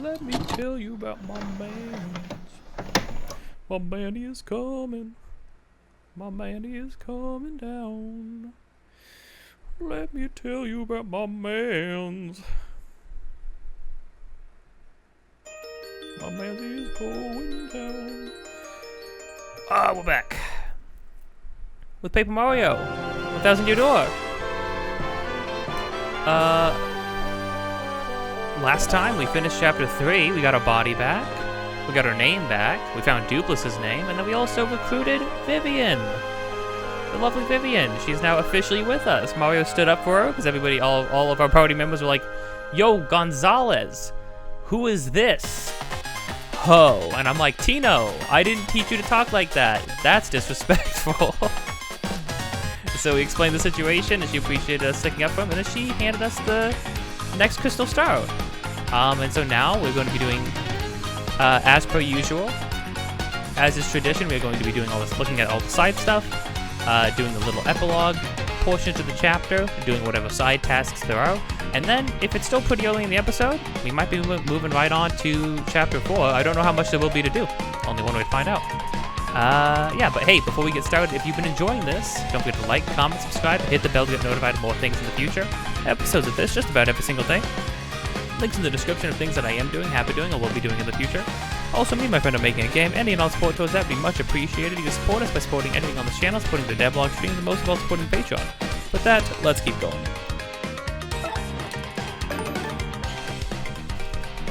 Let me tell you about my man. My man is coming. My man is coming down. Let me tell you about my mans. My man is going down. Ah, we're back. With Paper Mario. 1000 Year Door. Last time we finished chapter 3, we got our body back. We got our name back. We found Duplus's name, and then we also recruited Vivian. The lovely Vivian. She's now officially with us. Mario stood up for her because everybody, all of our party members were like, "Yo, Gonzalez, who is this?" Ho. And I'm like, "Tino, I didn't teach you to talk like that. That's disrespectful." So we explained the situation, and she appreciated us sticking up for him, and then she handed us the next Crystal Star. And so now we're going to be doing, as per usual, as is tradition, we're going to be doing all this, looking at all the side stuff, doing the little epilogue portions of the chapter, doing whatever side tasks there are, and then if it's still pretty early in the episode, we might be moving right on to chapter 4. I don't know how much there will be to do. Only one way to find out. Yeah, but hey, before we get started, if you've been enjoying this, don't forget to like, comment, subscribe, hit the bell to get notified of more things in the future. Episodes of this, just about every single day. Links in the description of things that I am doing, have been doing, or will be doing in the future. Also, me and my friend are making a game. Any and all support towards that would be much appreciated. You can support us by supporting anything on this channel, supporting the devlog streams, and most of all, supporting Patreon. With that, let's keep going.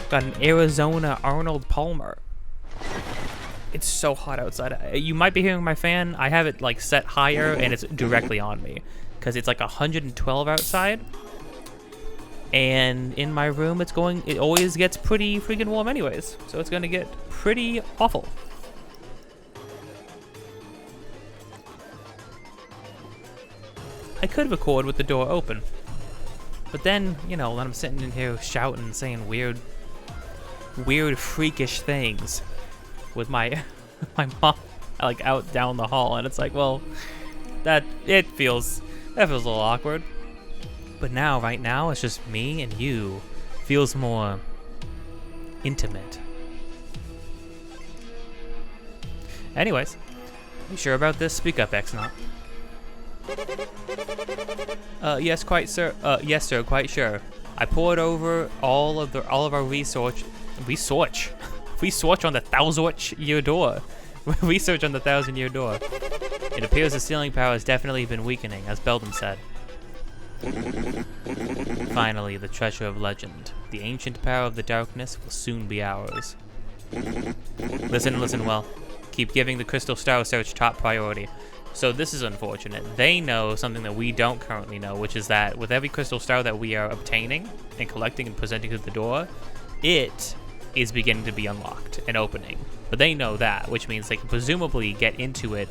Got an Arizona Arnold Palmer. It's so hot outside. You might be hearing my fan. I have it like set higher, and it's directly on me because it's like 112 outside. And in my room, it always gets pretty freaking warm anyways. So it's gonna get pretty awful. I could record with the door open. But then, you know, when I'm sitting in here shouting and saying weird, freakish things with my mom, like out down the hall, and it's like, well, that feels a little awkward. But now, right now, it's just me and you. Feels more intimate. Anyways, you sure about this? Speak up, X-Not. Yes, quite sir. Yes, sir, quite sure. I poured over all of our research on the 1,000-year door. Research on the 1,000-year door. It appears the sealing power has definitely been weakening, as Beldam said. Finally, the treasure of legend. The ancient power of the darkness will soon be ours. Listen well. Keep giving the Crystal Star search top priority. So this is unfortunate. They know something that we don't currently know, which is that with every Crystal Star that we are obtaining and collecting and presenting to the door, it is beginning to be unlocked and opening. But they know that, which means they can presumably get into it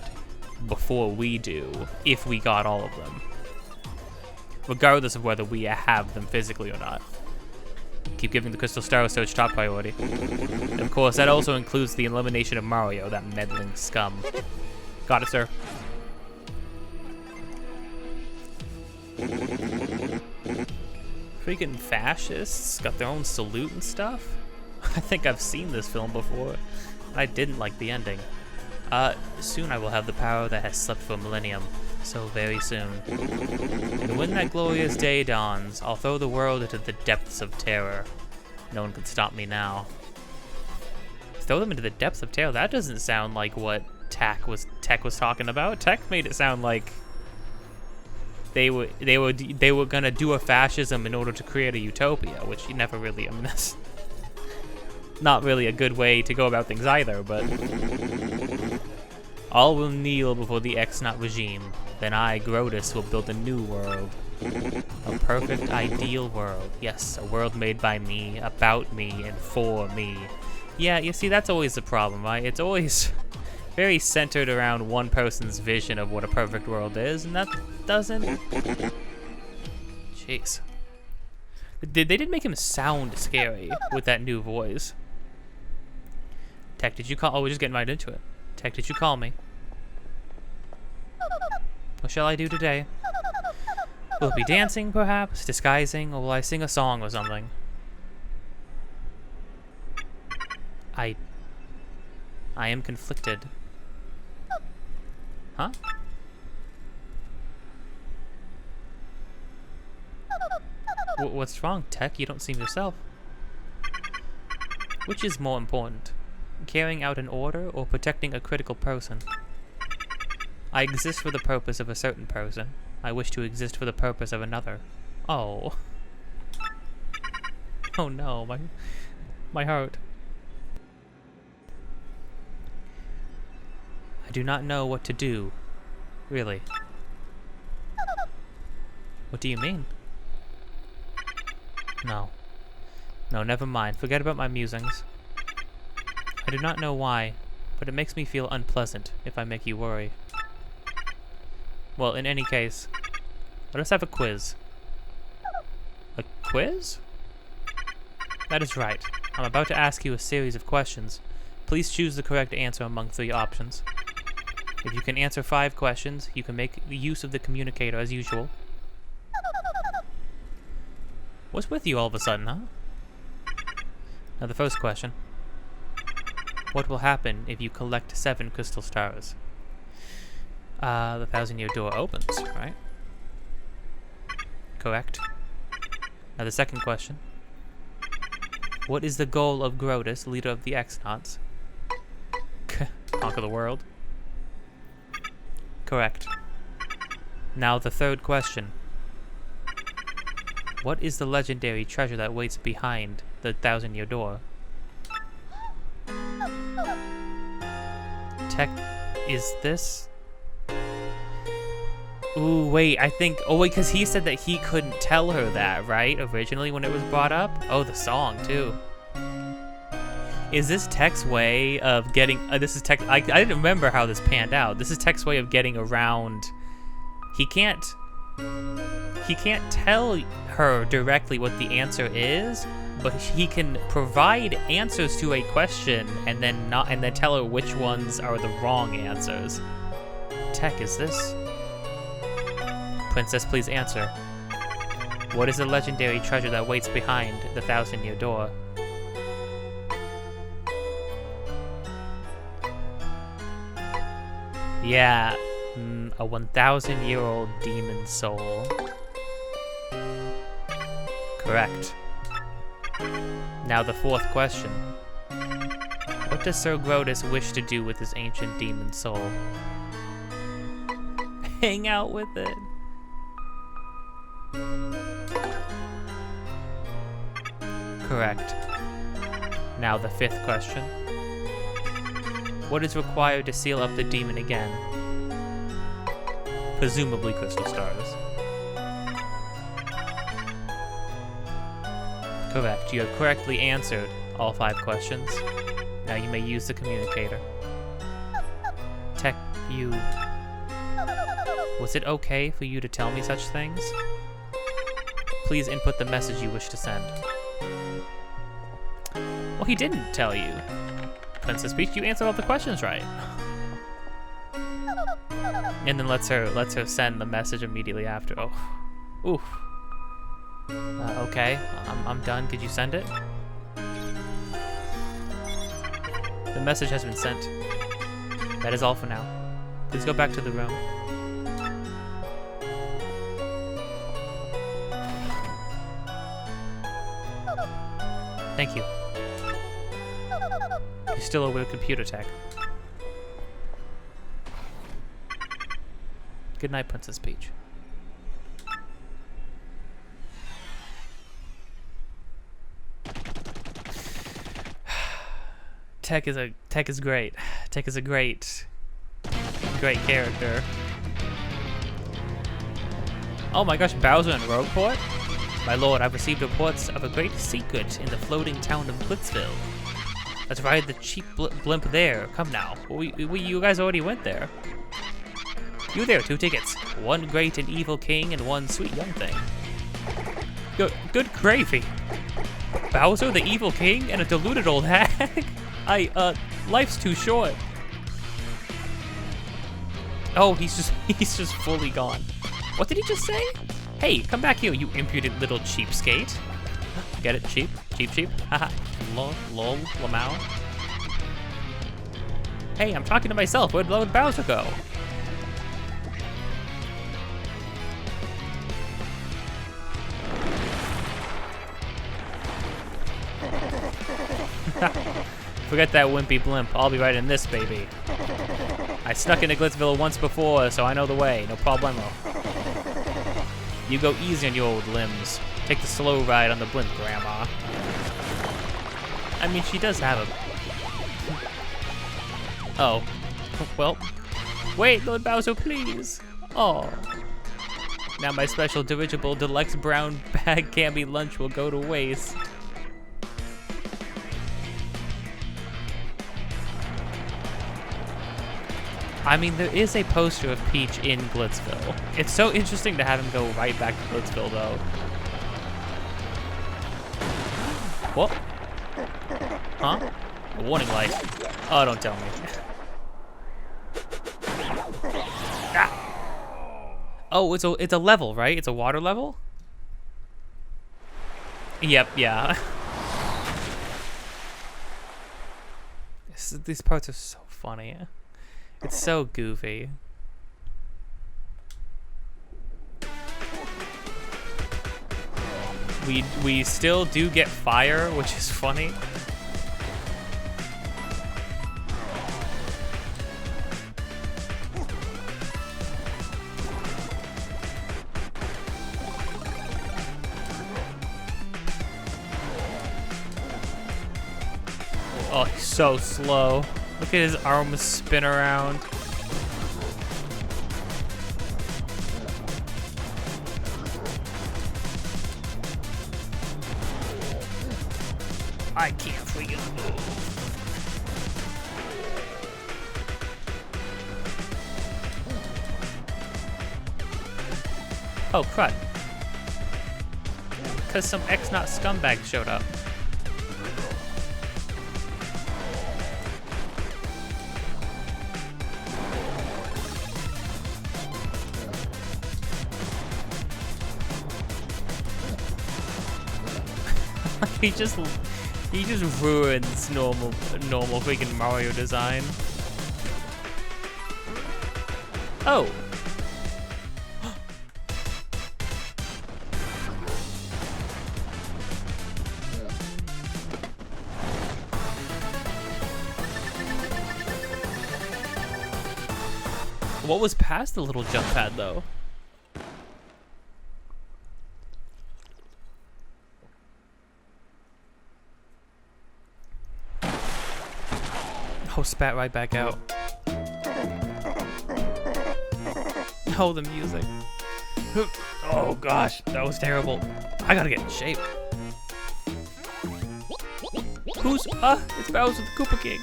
before we do, if we got all of them. Regardless of whether we have them physically or not. Keep giving the Crystal Star search top priority. And of course, that also includes the elimination of Mario, that meddling scum. Got it, sir. Freaking fascists got their own salute and stuff. I think I've seen this film before. I didn't like the ending. Soon I will have the power that has slept for a millennium. So very soon. And when that glorious day dawns, I'll throw the world into the depths of terror. No one can stop me now. Throw them into the depths of terror? That doesn't sound like what Tech was talking about. Tech made it sound like they were gonna do a fascism in order to create a utopia, which you never really. I mean, that's not really a good way to go about things either. But all will kneel before the X-Not regime. Then I, Grotus, will build a new world. A perfect, ideal world. Yes, a world made by me, about me, and for me. Yeah, you see, that's always the problem, right? It's always very centered around one person's vision of what a perfect world is, and that doesn't... Jeez. They did make him sound scary with that new voice. Tech, did you call... Oh, we're just getting right into it. Tech, did you call me? What shall I do today? Will it be dancing, perhaps? Disguising? Or will I sing a song or something? I am conflicted. Huh? What's wrong, Tech? You don't seem yourself. Which is more important? Carrying out an order or protecting a critical person? I exist for the purpose of a certain person. I wish to exist for the purpose of another. Oh. Oh no, my heart. I do not know what to do. Really. What do you mean? No. No, never mind. Forget about my musings. I do not know why, but it makes me feel unpleasant if I make you worry. Well, in any case, let us have a quiz. A quiz? That is right. I'm about to ask you a series of questions. Please choose the correct answer among 3 options. If you can answer 5 questions, you can make use of the communicator as usual. What's with you all of a sudden, huh? Now the first question. What will happen if you collect 7 crystal stars? The 1,000-year door opens, right? Correct. Now the second question. What is the goal of Grotus, leader of the X-Nauts? Conquer the world. Correct. Now the third question. What is the legendary treasure that waits behind the 1,000-year door? Tech, is this? Ooh, wait, I think... Oh, wait, because he said that he couldn't tell her that, right? Originally when it was brought up? Oh, the song, too. Is this Tech's way of getting... this is Tech... I didn't remember how this panned out. This is Tech's way of getting around... He can't tell her directly what the answer is, but he can provide answers to a question and then tell her which ones are the wrong answers. Tech, is this? Princess, please answer. What is the legendary treasure that waits behind the 1,000-year door? Yeah, a 1,000-year-old demon soul. Correct. Now the fourth question. What does Sir Grotus wish to do with his ancient demon soul? Hang out with it. Correct. Now the fifth question. What is required to seal up the demon again? Presumably crystal stars. Correct. You have correctly answered all 5 questions. Now you may use the communicator. Tech, you... Was it okay for you to tell me such things? Please input the message you wish to send. Well, he didn't tell you. Princess Peach, you answered all the questions right. And then lets her send the message immediately after. Oh, oof. Okay, I'm done. Could you send it? The message has been sent. That is all for now. Please go back to the room. Thank you. You're still over computer tech. Good night, Princess Peach. Tech is great. Tech is a great character. Oh my gosh, Bowser and Rogueport? My lord, I've received reports of a great secret in the floating town of Blitzville. Let's ride the cheap blimp there. Come now. You guys already went there. You there, 2 tickets. 1 great and evil king and 1 sweet young thing. Good gravy. Bowser, the evil king, and a deluded old hag? Life's too short. Oh, he's just fully gone. What did he just say? Hey, come back here, you impudent little cheapskate. Get it? Cheap? Cheap? Haha. Lol, lamau. Hey, I'm talking to myself. Where'd Bowser go? Forget that wimpy blimp. I'll be right in this, baby. I snuck into Glitzville once before, so I know the way. No problemo. You go easy on your old limbs. Take the slow ride on the blimp, Grandma. I mean, she does have a... Oh. Well. Wait, Lord Bowser, please. Oh. Now my special dirigible deluxe brown bag candy lunch will go to waste. I mean, there is a poster of Peach in Glitzville. It's so interesting to have him go right back to Glitzville, though. What? Huh? A warning light. Oh, don't tell me. Ah. Oh, it's a level, right? It's a water level? Yep, yeah. These parts are so funny. It's so goofy. We still do get fire, which is funny. Oh, he's so slow. Look at his arms spin around. I can't freaking move. Oh, crud. Because some X-Not scumbag showed up. He just ruins normal freaking Mario design. Oh. What was past the little jump pad though? Oh, spat right back out. Oh, the music. Oh gosh, that was terrible. I gotta get in shape. Who's, it's Bowser the Koopa King.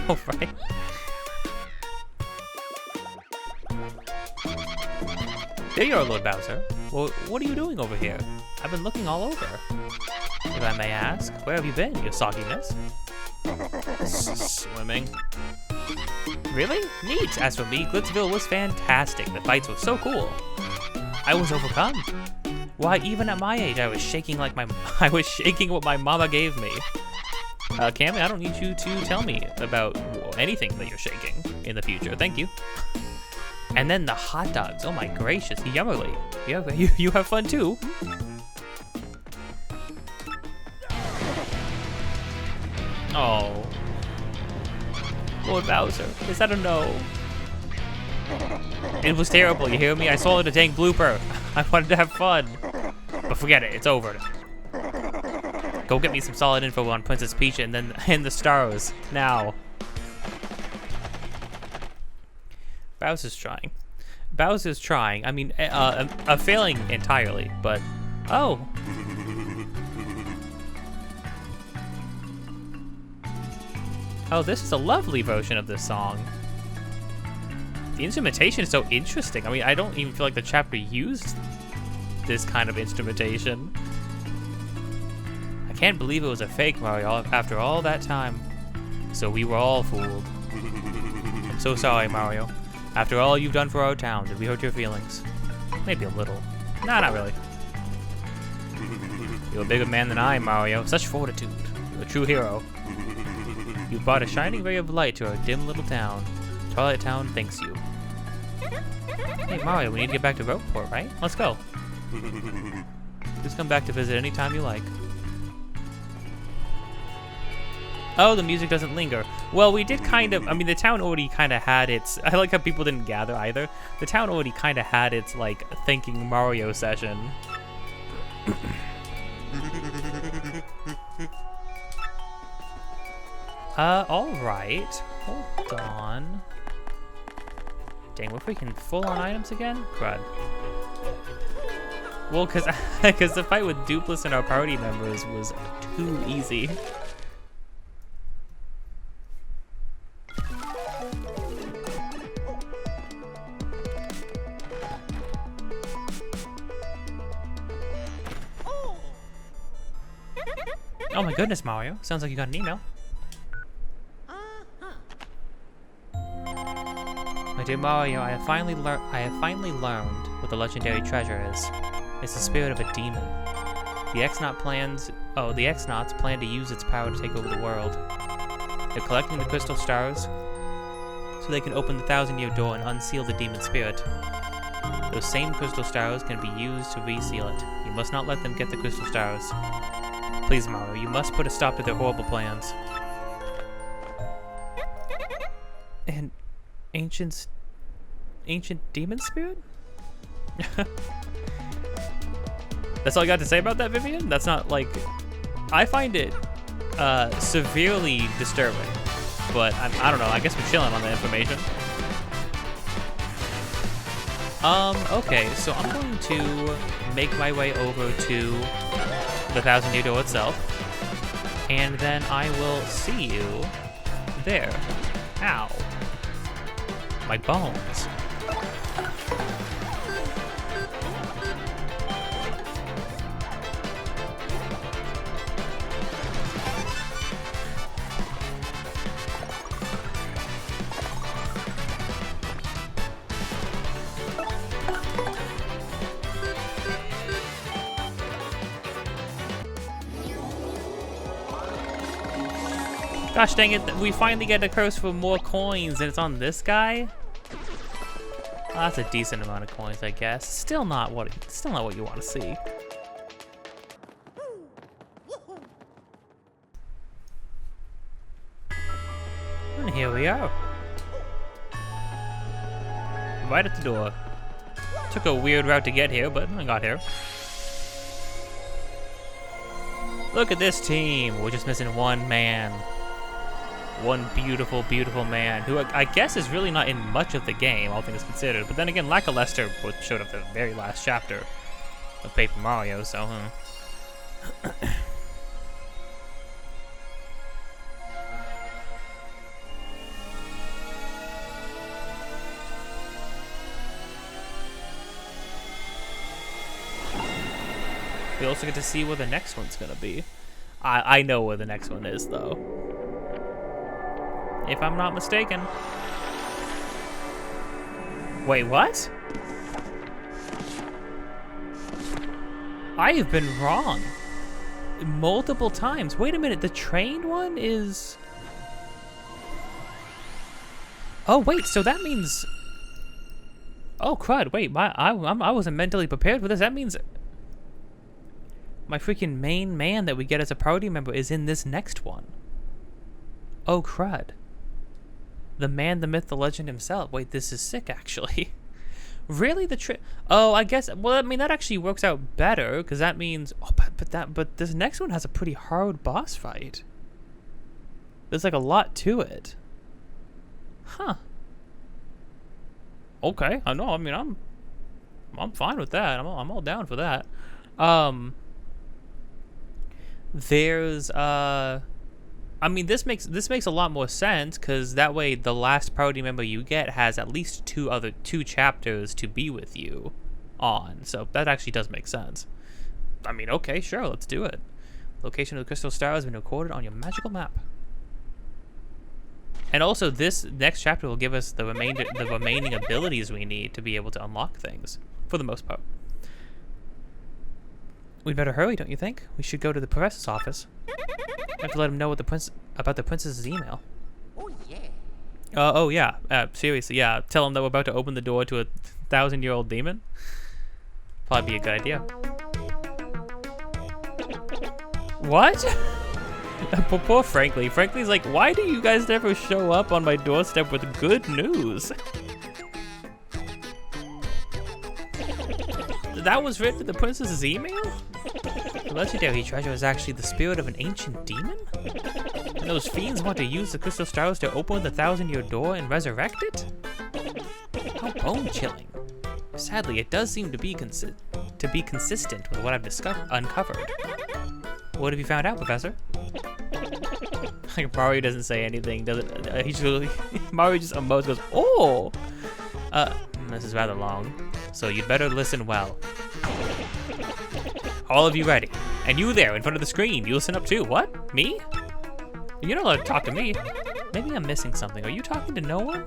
Oh, right. There you are, Lord Bowser. Well, what are you doing over here? I've been looking all over. If I may ask, where have you been, you sogginess? Swimming. Really? Neat. As for me, Glitzville was fantastic. The fights were so cool. I was overcome. Why, even at my age, I was shaking what my mama gave me. Cammy, I don't need you to tell me about anything that you're shaking in the future. Thank you. And then the hot dogs. Oh my gracious, yummerly. You have fun too. Oh. Lord Bowser, is that a no? It was terrible, you hear me? I swallowed a dang blooper. I wanted to have fun. But forget it, it's over. Go get me some solid info on Princess Peach and the stars, now. Bowser's trying. Bowser's trying. I mean, failing entirely, but... Oh. Oh, this is a lovely version of this song. The instrumentation is so interesting. I mean, I don't even feel like the chapter used this kind of instrumentation. I can't believe it was a fake, Mario, after all that time. So we were all fooled. I'm so sorry, Mario. After all you've done for our town, did we hurt your feelings? Maybe a little. Nah, not really. You're a bigger man than I, Mario. Such fortitude. You're a true hero. You brought a shining ray of light to our dim little town. Twilight Town thanks you. Hey, Mario, we need to get back to Rogueport, right? Let's go. Please come back to visit anytime you like. Oh, the music doesn't linger. Well, we did kind of, I mean, the town already kind of had its, I like how people didn't gather either. The town already kind of had its, like, thanking Mario session. Alright. Hold on. Dang, we're freaking full on items again? Crud. Well, cause the fight with Dupless and our party members was too easy. Oh my goodness, Mario. Sounds like you got an email. My dear Mario, I have finally learned what the legendary treasure is. It's the spirit of a demon. The X-Nauts plan to use its power to take over the world. They're collecting the crystal stars so they can open the 1,000-year door and unseal the demon spirit. Those same crystal stars can be used to reseal it. You must not let them get the crystal stars. Please, Mario, you must put a stop to their horrible plans. And ancient demon spirit? That's all I got to say about that, Vivian? That's not, like... I find it severely disturbing. But, I don't know, I guess we're chilling on the information. Okay, so I'm going to make my way over to the 1,000-year door itself. And then I will see you there. Ow. My bones. Gosh dang it, we finally get a curse for more coins and it's on this guy? Well, that's a decent amount of coins, I guess. Still not what you want to see. And here we are. Right at the door. Took a weird route to get here, but I got here. Look at this team. We're just missing one man. One beautiful, beautiful man who I guess is really not in much of the game, all things considered. But then again, Lackluster showed up the very last chapter of Paper Mario, so we also get to see where the next one's gonna be. I know where the next one is, though. If I'm not mistaken. Wait, what? I have been wrong. Multiple times. Wait a minute, the trained one is... Oh, wait, so that means... Oh, crud, wait, I wasn't mentally prepared for this. That means... my freaking main man that we get as a party member is in this next one. Oh, crud. The man, the myth, the legend himself. Wait, this is sick, actually. Really, oh, I guess. Well, I mean, that actually works out better because that means. Oh, but this next one has a pretty hard boss fight. There's like a lot to it. Huh. Okay, I know. I mean, I'm fine with that. I'm all down for that. There's I mean, this makes a lot more sense because that way the last party member you get has at least two chapters to be with you on. So that actually does make sense. I mean, okay, sure, let's do it. Location of the crystal star has been recorded on your magical map. And also, this next chapter will give us the remaining abilities we need to be able to unlock things for the most part. We'd better hurry, don't you think? We should go to the professor's office. I have to let him know what about the princess's email. Oh yeah. Oh yeah. Seriously, yeah. Tell him that we're about to open the door to a 1,000-year-old demon. Probably be a good idea. What? Poor Frankly. Frankly's like, why do you guys never show up on my doorstep with good news? That was written in the princess's email? The legendary treasure is actually the spirit of an ancient demon? And those fiends want to use the crystal stars to open the 1,000-year door and resurrect it? How bone-chilling. Sadly, it does seem to be consistent with what I've uncovered. What have you found out, Professor? Like, Mario doesn't say anything, does it? He's really Mario just emotes, goes, oh! This is rather long, so you'd better listen well. All of you ready? And you there in front of the screen, you listen up too. What? Me? You're not allowed to talk to me. Maybe I'm missing something. Are you talking to no one?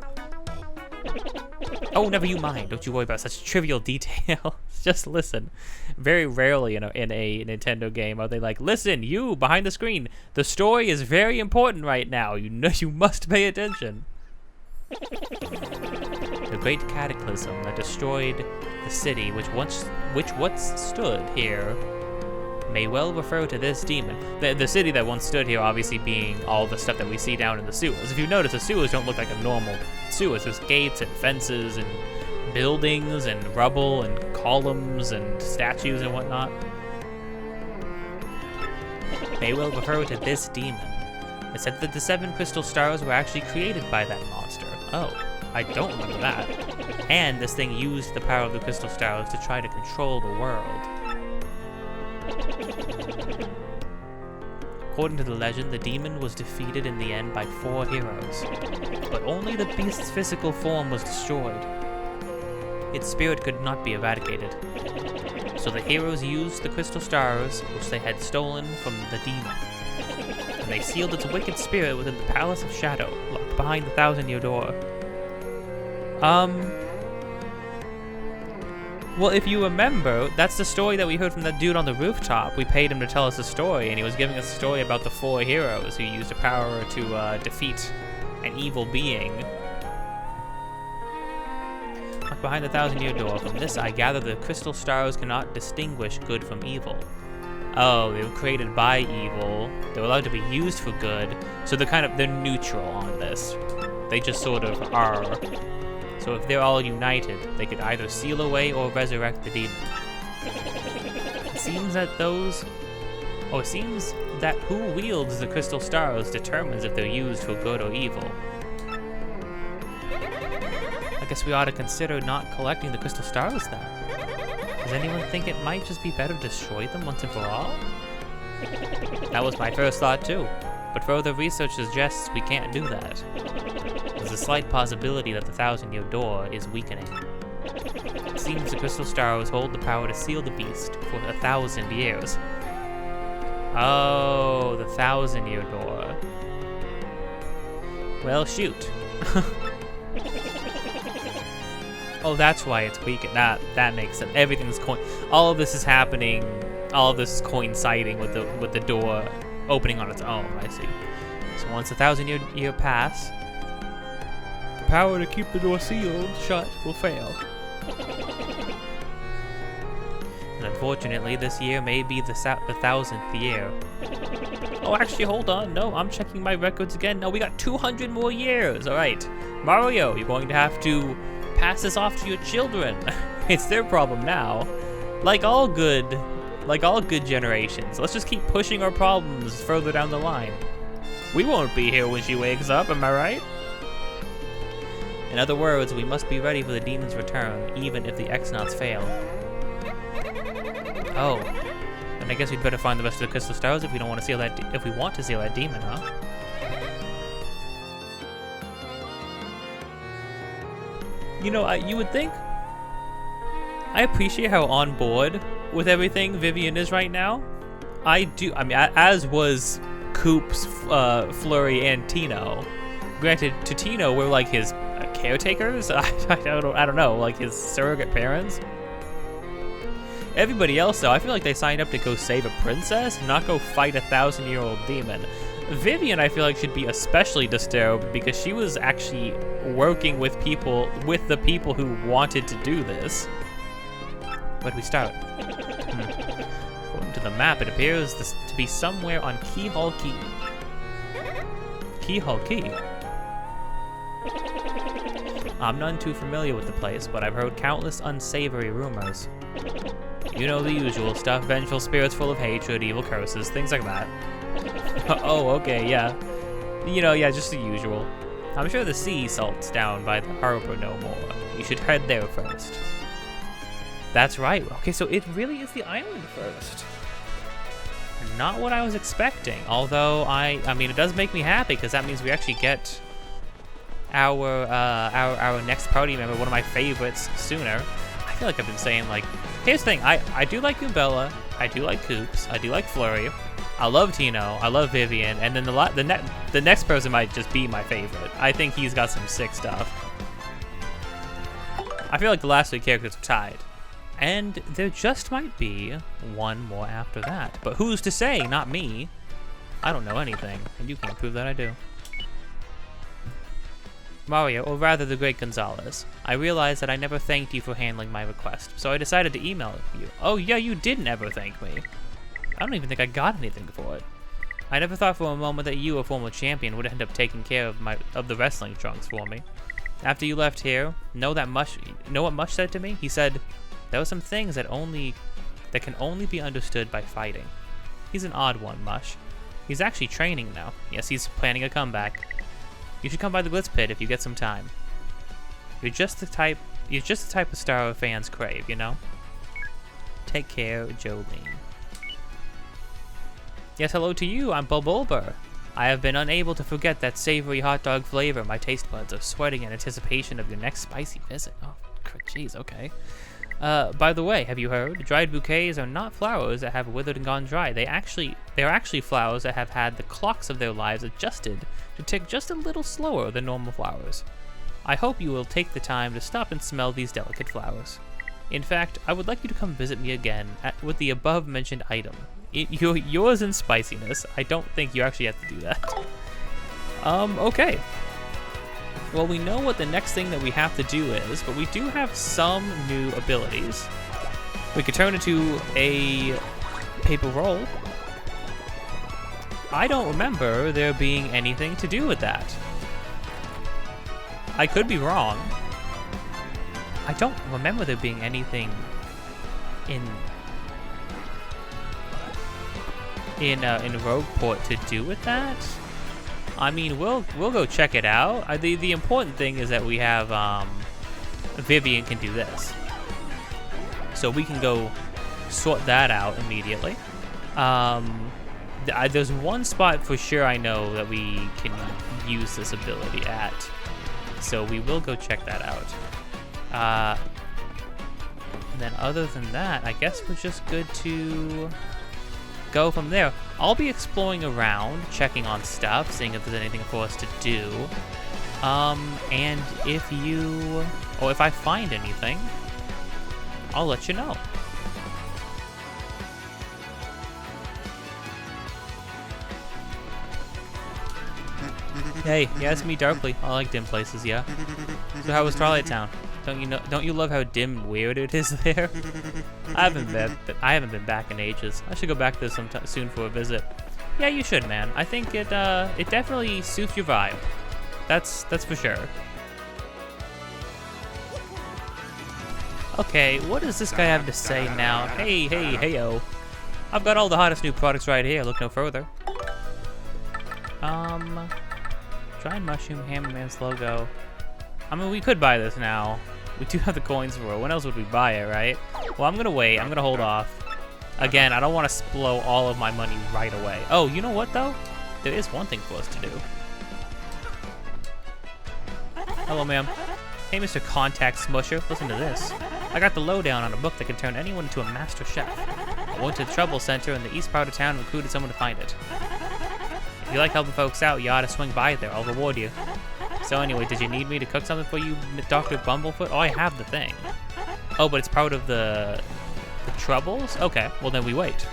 Oh, never you mind. Don't you worry about such trivial details. Just listen. Very rarely in a Nintendo game are they like, listen, you behind the screen. The story is very important right now. You know you must pay attention. The great cataclysm that destroyed the city which once stood here may well refer to this demon. The city that once stood here obviously being all the stuff that we see down in the sewers. If you notice, the sewers don't look like a normal sewers. There's gates and fences and buildings and rubble and columns and statues and whatnot. May well refer to this demon. It said that the 7 crystal stars were actually created by that monster. Oh, I don't remember that. And this thing used the power of the crystal stars to try to control the world. According to the legend, the demon was defeated in the end by 4 heroes, but only the beast's physical form was destroyed. Its spirit could not be eradicated. So the heroes used the crystal stars, which they had stolen from the demon, and they sealed its wicked spirit within the Palace of Shadow, locked behind the 1,000-year door. Well, if you remember, that's the story that we heard from that dude on the rooftop. We paid him to tell us a story, and he was giving us a story about the 4 heroes who used a power to defeat an evil being. Locked behind the 1,000-year door. From this, I gather the crystal stars cannot distinguish good from evil. Oh, they were created by evil. They're allowed to be used for good, so they're neutral on this. They just sort of are. So if they're all united, they could either seal away or resurrect the demon. It seems that who wields the crystal stars determines if they're used for good or evil. I guess we ought to consider not collecting the crystal stars then. Does anyone think it might just be better to destroy them once and for all? That was my first thought too, but further research suggests we can't do that. There's a slight possibility that the 1,000-year door is weakening. It seems the crystal stars hold the power to seal the beast for 1,000 years. Oh, the 1,000-year door. Well, shoot. Oh, that's why it's weakened. That makes sense. Everything's all of this is happening. All of this is coinciding with the door opening on its own. I see. So once the 1,000-year pass, the power to keep the door sealed shut will fail. And unfortunately, this year may be the 1,000th year. Oh, actually, hold on. No, I'm checking my records again. No, we got 200 more years. All right, Mario, you're going to have to pass this off to your children. It's their problem now. Like all good generations. Let's just keep pushing our problems further down the line. We won't be here when she wakes up, am I right? In other words, we must be ready for the demon's return, even if the X-Nauts fail. Oh, and I guess we'd better find the rest of the crystal stars if we want to seal that demon, huh? You know, you would think. I appreciate how on board with everything Vivian is right now. I do. I mean, as was Koops, Flurry, and Tino. Granted, to Tino, we're like his caretakers. I don't know, like his surrogate parents. Everybody else, though, I feel like they signed up to go save a princess, not go fight a 1,000-year-old demon. Vivian, I feel like, should be especially disturbed because she was actually working with the people who wanted to do this. Where do we start? According to the map, it appears this to be somewhere on Keyhole Key. Keyhole Key? I'm none too familiar with the place, but I've heard countless unsavory rumors. You know the usual stuff, vengeful spirits full of hatred, evil curses, things like that. Oh, okay, yeah. You know, yeah, just the usual. I'm sure the sea salt's down by the harbor no more. You should head there first. That's right. Okay, so it really is the island first. Not what I was expecting, although I mean, it does make me happy because that means we actually get our next party member, one of my favorites, sooner. I feel like I've been saying, like, here's the thing, I do like Ubella, I do like Coops, I do like Flurry, I love Tino, I love Vivian, and then the next person might just be my favorite. I think he's got some sick stuff. I feel like the last 3 characters are tied. And there just might be one more after that. But who's to say? Not me. I don't know anything, and you can't prove that I do. Mario, or rather the great Gonzalez, I realized that I never thanked you for handling my request, so I decided to email you. Oh yeah, you did never thank me. I don't even think I got anything for it. I never thought for a moment that you, a former champion, would end up taking care of the wrestling trunks for me. After you left here, know what Mush said to me? He said, there are some things that can only be understood by fighting. He's an odd one, Mush. He's actually training now. Yes, he's planning a comeback. You should come by the Glitz Pit if you get some time. You're just the type of star our fans crave, you know? Take care, Jolene. Yes, hello to you, I'm Bulbulber. I have been unable to forget that savory hot dog flavor. My taste buds are sweating in anticipation of your next spicy visit. Oh, jeez, okay. By the way, have you heard? Dried bouquets are not flowers that have withered and gone dry. They're actually flowers that have had the clocks of their lives adjusted to tick just a little slower than normal flowers. I hope you will take the time to stop and smell these delicate flowers. In fact, I would like you to come visit me again with the above-mentioned item. Yours in spiciness. I don't think you actually have to do that. Okay. Well, we know what the next thing that we have to do is, but we do have some new abilities. We could turn into a paper roll. I don't remember there being anything to do with that. I could be wrong. I don't remember there being anything in Rogueport to do with that. I mean, we'll go check it out. The important thing is that we have Vivian can do this, so we can go sort that out immediately. There's one spot for sure I know that we can use this ability at, so we will go check that out. And then other than that, I guess we're just good to go from there. I'll be exploring around, checking on stuff, seeing if there's anything for us to do. And if I find anything, I'll let you know. Hey, yeah, it's me, Darkly. I like dim places, yeah. So how was Twilight Town? Don't you love how dim and weird it is there? I haven't been back in ages. I should go back there sometime soon for a visit. Yeah, you should, man. I think it definitely suits your vibe. That's for sure. Okay, what does this guy have to say now? Hey-o. I've got all the hottest new products right here. Look no further. Giant Mushroom, Hammerman's logo. I mean, we could buy this now. We do have the coins for it. When else would we buy it, right? Well, I'm gonna wait. I'm gonna hold off. Again, I don't want to blow all of my money right away. Oh, you know what, though? There is one thing for us to do. Hello, ma'am. Hey, Mr. Contact Smusher. Listen to this. I got the lowdown on a book that can turn anyone into a master chef. I went to the Trouble Center in the east part of town and recruited someone to find it. If you like helping folks out, you ought to swing by there. I'll reward you. So anyway, did you need me to cook something for you, Dr. Bumblefoot? Oh, I have the thing. Oh, but it's part of the The troubles? Okay, well then we wait.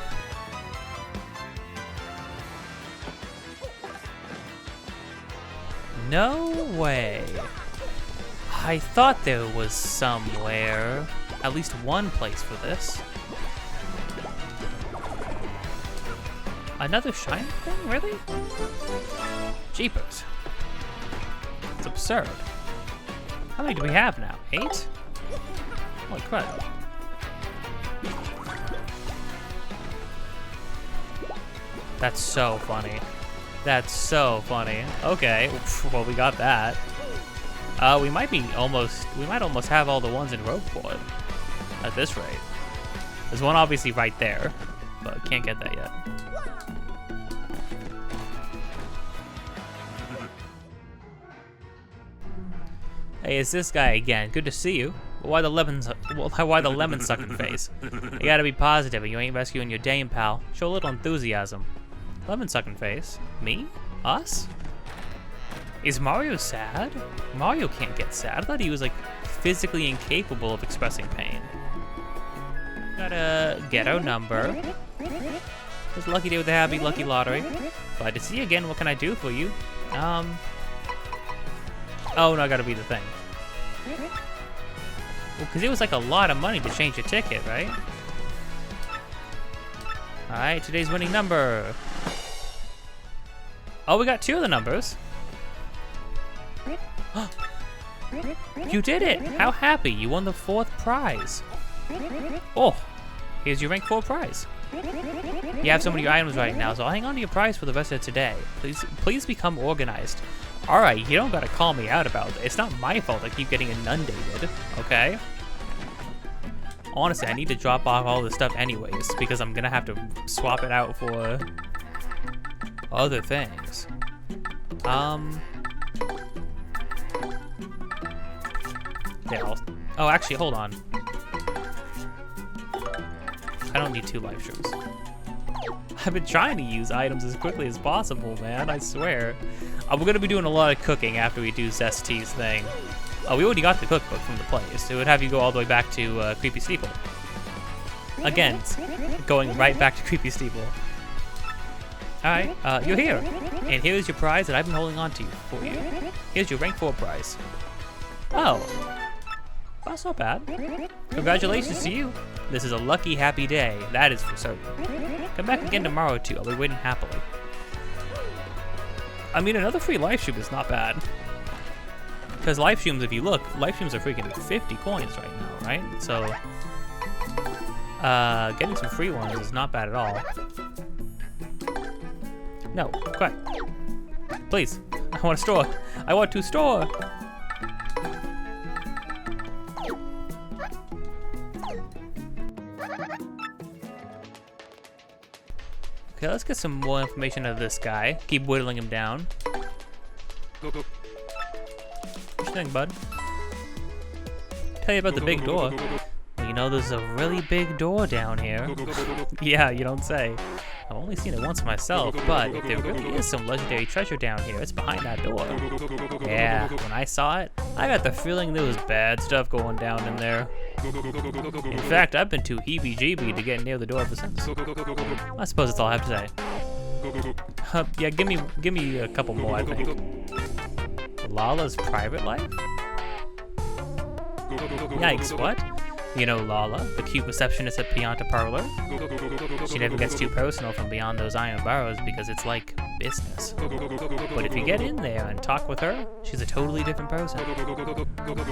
No way. I thought there was somewhere, at least one place for this. Another shiny thing? Really? Jeepers. It's absurd. How many do we have now? 8? Holy crap. That's so funny. That's so funny. Okay, well we got that. We might almost have all the ones in Rogueport at this rate. There's one obviously right there, but can't get that yet. Hey, it's this guy again. Good to see you. But why the lemon sucking face? You gotta be positive, or you ain't rescuing your dame, pal. Show a little enthusiasm. Lemon sucking face? Me? Us? Is Mario sad? Mario can't get sad. I thought he was like physically incapable of expressing pain. Gotta get our number. It's a lucky day with the happy lucky lottery. Glad to see you again. What can I do for you? Oh no, I gotta be the thing. Well, because it was like a lot of money to change your ticket, right? Alright, today's winning number. Oh, we got 2 of the numbers. You did it! How happy! You won the 4th prize. Oh, here's your rank 4 prize. You have so many items right now, so I'll hang on to your prize for the rest of today. Please become organized. Alright, you don't gotta call me out about it. It's not my fault I keep getting inundated, okay? Honestly, I need to drop off all this stuff anyways, because I'm gonna have to swap it out for other things. Yeah, oh, actually, hold on. I don't need 2 life shrooms. I've been trying to use items as quickly as possible, man, I swear. We're gonna be doing a lot of cooking after we do Zest's thing. We already got the cookbook from the place. It would have you go all the way back to Creepy Steeple. Again, going right back to Creepy Steeple. Alright, you're here. And here's your prize that I've been holding on to for you. Here's your rank 4 prize. Oh. That's not bad. Congratulations to you. This is a lucky, happy day. That is for certain. Come back again tomorrow, too. I'll be waiting happily. I mean, another free life stream is not bad. Because life streams, if you look, life streams are freaking 50 coins right now, right? So, getting some free ones is not bad at all. No, quiet. Please, I want to store. I want to store. Okay, let's get some more information out of this guy. Keep whittling him down. What you think, bud? Tell you about the big door. Well, you know, there's a really big door down here. Yeah, you don't say. I've only seen it once myself, but if there really is some legendary treasure down here, it's behind that door. Yeah, when I saw it, I got the feeling there was bad stuff going down in there. In fact, I've been too heebie-jeebie to get near the door ever since. I suppose that's all I have to say. Yeah, give me a couple more, I think. Lala's private life? Yikes, what? You know Lala, the cute receptionist at Pianta Parlor? She never gets too personal from beyond those iron bars because it's like business. But if you get in there and talk with her, she's a totally different person.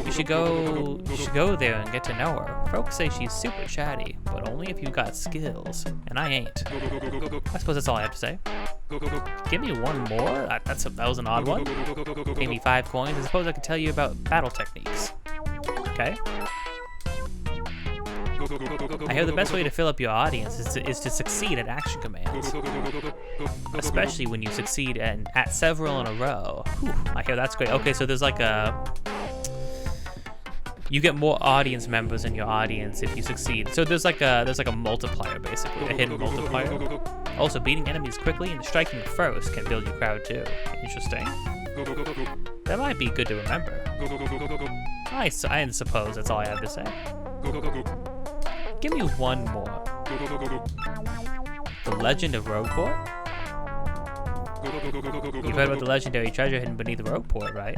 You should go there and get to know her. Folks say she's super chatty, but only if you got skills, and I ain't. I suppose that's all I have to say. Give me one more? That was an odd one. Pay me 5 coins. I suppose I could tell you about battle techniques. Okay. I hear the best way to fill up your audience is to succeed at action commands. Especially when you succeed at several in a row. Whew, I hear that's great. Okay, so there's like you get more audience members in your audience if you succeed. So there's like a multiplier, basically, a hidden multiplier. Also, beating enemies quickly and striking first can build your crowd too. Interesting. That might be good to remember. I suppose that's all I have to say. Give me one more. The Legend of Rogueport? You've heard about the legendary treasure hidden beneath Rogueport, right?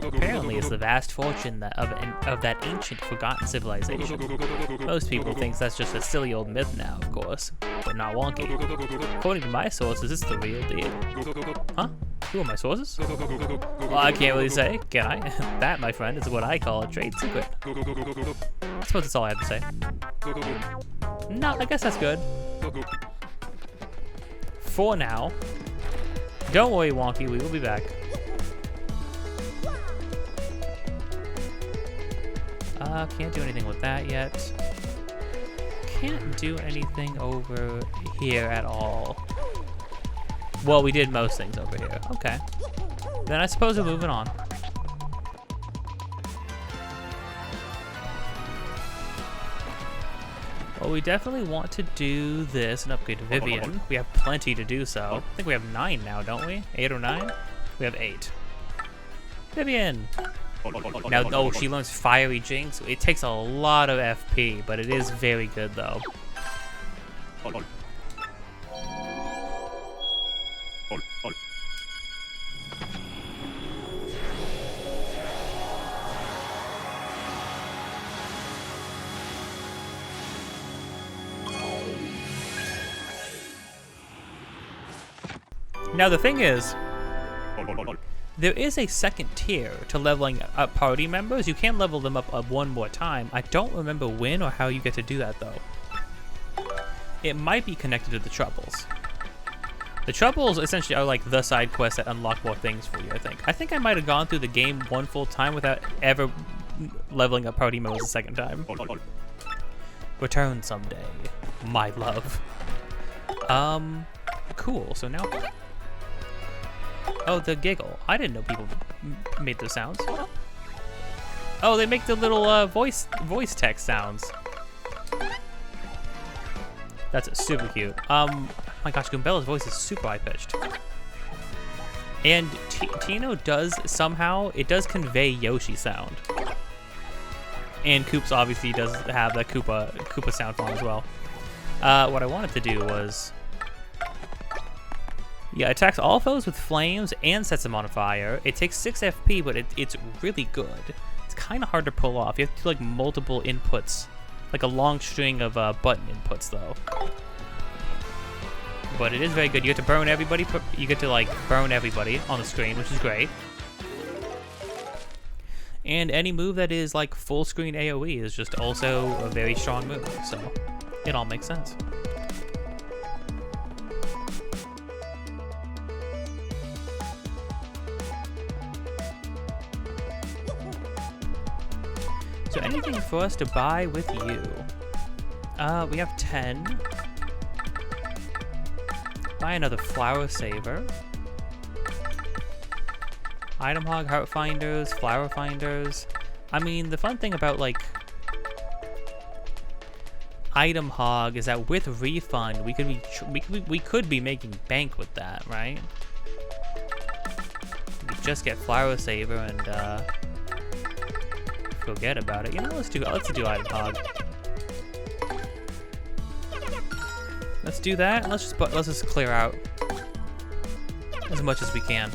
Apparently, it's the vast fortune of that ancient, forgotten civilization. Most people think that's just a silly old myth now, of course, but not wonky. According to my sources, it's the real deal. Huh? Who are my sources? Well, I can't really say, can I? That, my friend, is what I call a trade secret. I suppose that's all I have to say. No, I guess that's good. For now. Don't worry, Wonky, we will be back. Can't do anything with that yet. Can't do anything over here at all. Well, we did most things over here. Okay. Then I suppose we're moving on. Well, we definitely want to do this and upgrade to Vivian. We have plenty to do so. I think we have 9 now, don't we? 8 or 9? We have 8. Vivian! Now, oh, she learns Fiery Jinx. It takes a lot of FP, but it is very good, though. Now the thing is, there is a second tier to leveling up party members. You can level them up one more time. I don't remember when or how you get to do that though. It might be connected to the Troubles. The Troubles essentially are like the side quests that unlock more things for you, I think. I think I might have gone through the game one full time without ever leveling up party members a second time. Return someday, my love. Cool, so now... Oh, the giggle. I didn't know people made those sounds. Oh, they make the little voice text sounds. That's super cute. My gosh, Goombella's voice is super high-pitched. And Tino does somehow, it does convey Yoshi sound. And Koops obviously does have the Koopa sound form as well. What I wanted to do was... Yeah, attacks all foes with flames and sets them on fire. It takes 6 FP, but it's really good. It's kind of hard to pull off. You have to do like multiple inputs, like a long string of button inputs though. But it is very good. You get to burn everybody. You get to like burn everybody on the screen, which is great. And any move that is like full screen AoE is just also a very strong move. So it all makes sense. So anything for us to buy with you? We have 10. Buy another Flower Saver. Item Hog, Heart Finders, Flower Finders. I mean, the fun thing about like Item Hog is that with refund, we could be making bank with that, right? We could just get Flower Saver and forget about it. You know, let's do Item Hog. Let's do that. And let's just clear out as much as we can.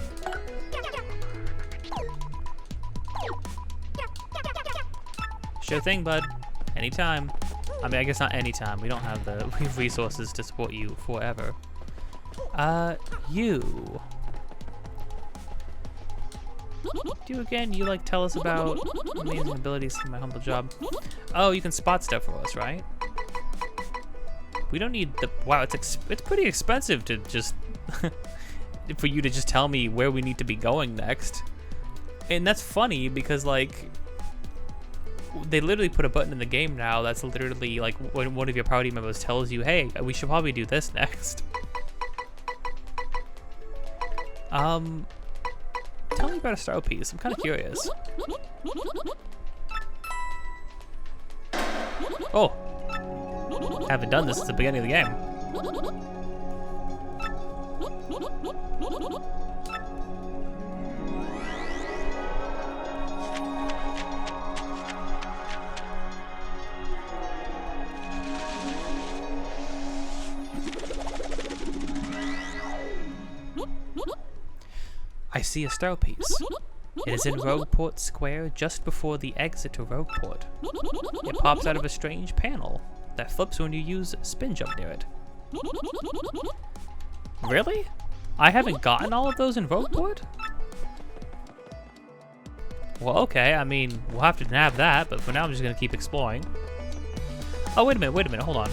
Sure thing, bud. Anytime. I mean, I guess not anytime. We don't have the resources to support you forever. You. Do again, you like tell us about amazing abilities in my humble job. Oh, you can spot stuff for us, right? We don't need the, wow, it's pretty expensive to just, for you to just tell me where we need to be going next. And that's funny because like, they literally put a button in the game now that's literally like when one of your party members tells you, hey, we should probably do this next. Tell me about a star piece. I'm kind of curious. Oh, haven't done this since the beginning of the game. I see a star piece. It is in Rogueport Square just before the exit to Rogueport. It pops out of a strange panel that flips when you use spin jump near it. Really? I haven't gotten all of those in Rogueport? Well, okay, I mean, we'll have to nab that, but for now I'm just gonna keep exploring. Oh, wait a minute, hold on.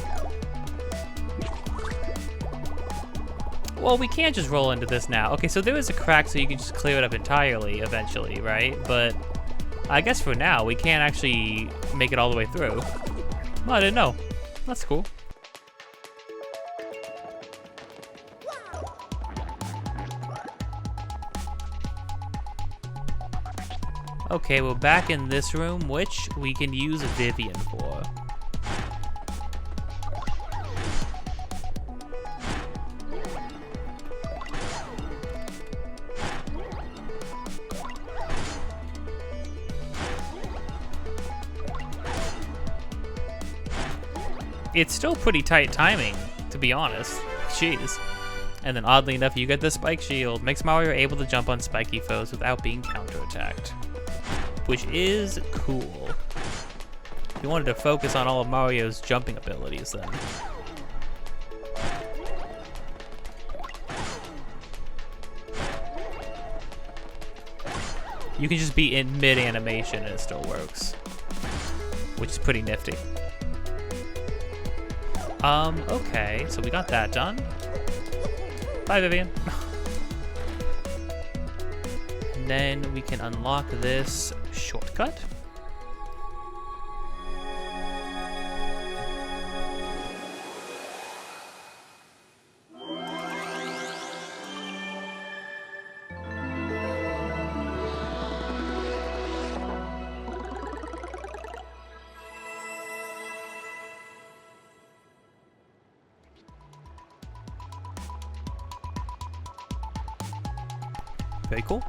Well, we can't just roll into this now. Okay, so there is a crack so you can just clear it up entirely eventually, right? But I guess for now, we can't actually make it all the way through. Oh, I didn't know. That's cool. Okay, we're back in this room, which we can use Vivian for. It's still pretty tight timing, to be honest. Jeez. And then oddly enough, you get the spike shield. Makes Mario able to jump on spiky foes without being counterattacked. Which is cool. You wanted to focus on all of Mario's jumping abilities then. You can just be in mid-animation and it still works. Which is pretty nifty. Okay, so we got that done. Bye, Vivian. And then we can unlock this shortcut. Very cool.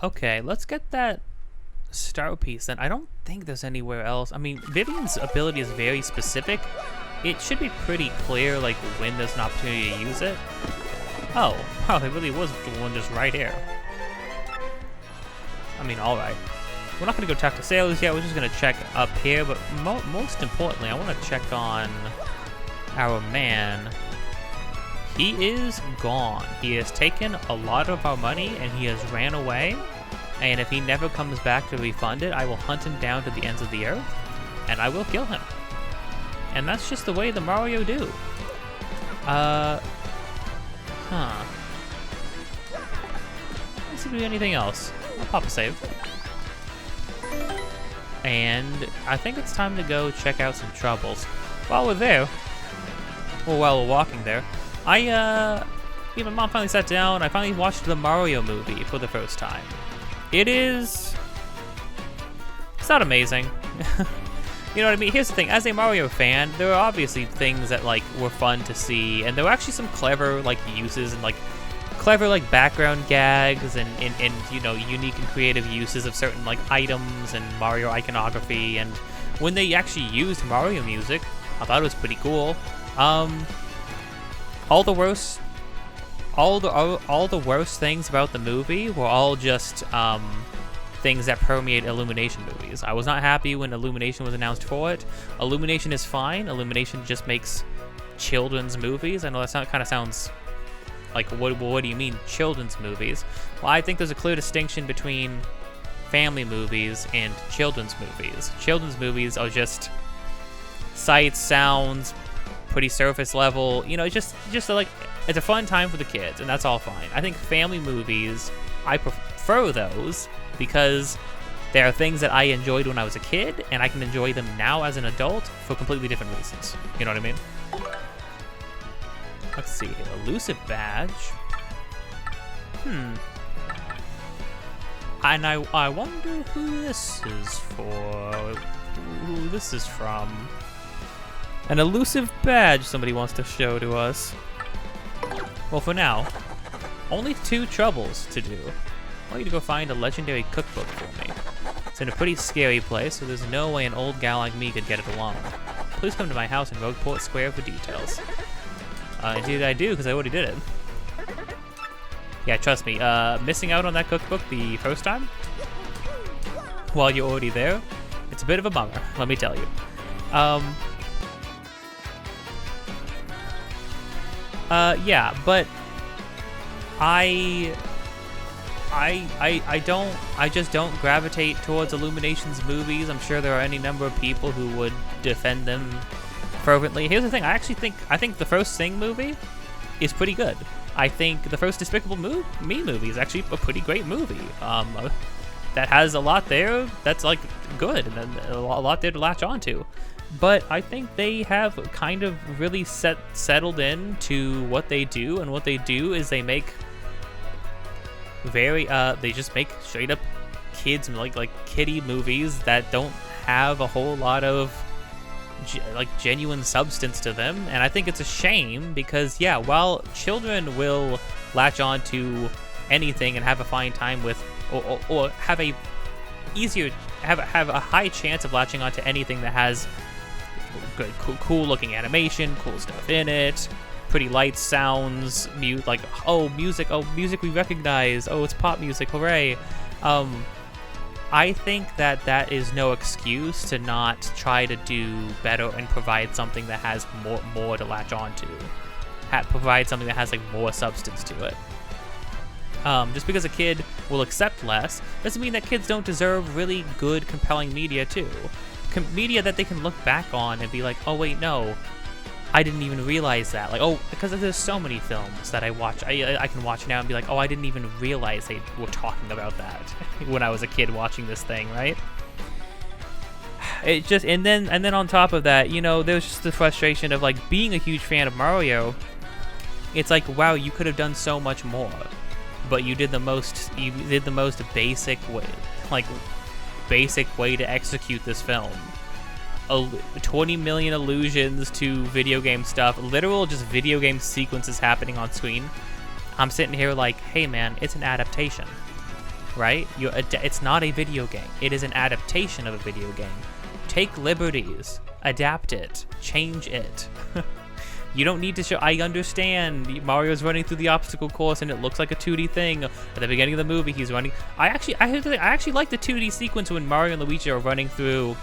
Okay, let's get that star piece then. I don't think there's anywhere else. I mean, Vivian's ability is very specific. It should be pretty clear, like, when there's an opportunity to use it. Oh, wow, there really was one just right here. I mean, alright. We're not gonna go talk to sailors yet, we're just gonna check up here, but most importantly, I wanna check on our man. He is gone. He has taken a lot of our money and he has ran away. And if he never comes back to refund it, I will hunt him down to the ends of the earth and I will kill him. And that's just the way the Mario do. Let's see if we do anything else. I'll pop a save. And I think it's time to go check out some troubles. While we're there, or while we're walking there, me and my mom finally sat down. I finally watched the Mario movie for the first time. It's not amazing. You know what I mean? Here's the thing, as a Mario fan, there are obviously things that like were fun to see, and there were actually some clever like uses and like clever like background gags and you know, unique and creative uses of certain like items and Mario iconography. And when they actually used Mario music, I thought it was pretty cool. All the worst things about the movie were all just things that permeate Illumination movies. I was not happy when Illumination was announced for it. Illumination is fine. Illumination just makes children's movies. I know that kind of sounds like, what do you mean, children's movies? Well, I think there's a clear distinction between family movies and children's movies. Children's movies are just sights, sounds, pretty surface level, you know, just like, it's a fun time for the kids, and that's all fine. I think family movies, I prefer those because there are things that I enjoyed when I was a kid, and I can enjoy them now as an adult for completely different reasons. You know what I mean? Let's see here. Elusive badge. And I wonder who this is for. Who this is from. An elusive badge somebody wants to show to us. Well, for now, only 2 troubles to do. I want you to go find a legendary cookbook for me. It's in a pretty scary place, so there's no way an old gal like me could get it alone. Please come to my house in Rogueport Square for details. Indeed I do, because I already did it. Yeah, trust me, missing out on that cookbook the first time, while you're already there, it's a bit of a bummer, let me tell you. Yeah, but I just don't gravitate towards Illumination's movies. I'm sure there are any number of people who would defend them fervently. Here's the thing, I think the first Sing movie is pretty good. I think the first Despicable Me movie is actually a pretty great movie. That has a lot there that's like good, and then a lot there to latch onto. But I think they have kind of really settled into what they do, and what they do is they make they just make straight up kids like kiddie movies that don't have a whole lot of genuine substance to them. And I think it's a shame because, yeah, while children will latch on to anything and have a fine time with, or have a high chance of latching onto anything that has good, cool looking animation, cool stuff in it, pretty lights, sounds, music we recognize, oh, it's pop music, hooray. I think that is no excuse to not try to do better and provide something that has more to latch on to. Provide something that has like more substance to it. Just because a kid will accept less doesn't mean that kids don't deserve really good, compelling media too. Media that they can look back on and be like, oh wait, no, I didn't even realize that. Like, oh, because there's so many films that I watch, I can watch now and be like, oh, I didn't even realize they were talking about that when I was a kid watching this thing, right? It just, and then on top of that, there's just the frustration of like being a huge fan of Mario. It's like, wow, you could have done so much more, but you did the most basic way to execute this film. 20 million allusions to video game stuff, literal just video game sequences happening on screen. I'm sitting here like, hey man, it's an adaptation, right? It's not a video game. It is an adaptation of a video game. Take liberties, adapt it, change it. You don't need to show. I understand Mario's running through the obstacle course and it looks like a 2D thing. At the beginning of the movie, he's running. I actually like the 2D sequence when Mario and Luigi are running through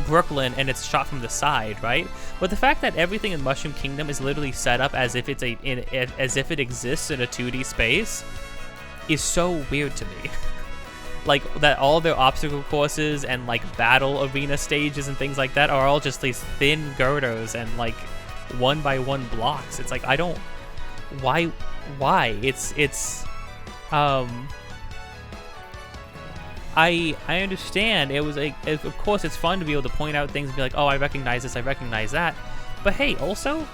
Brooklyn and it's shot from the side, right? But the fact that everything in Mushroom Kingdom is literally set up as if as if it exists in a 2D space is so weird to me. Like that all their obstacle courses and like battle arena stages and things like that are all just these thin girders and like 1x1 blocks. It's like, I don't, why I understand it was of course it's fun to be able to point out things and be like, oh, I recognize this, I recognize that. But hey, also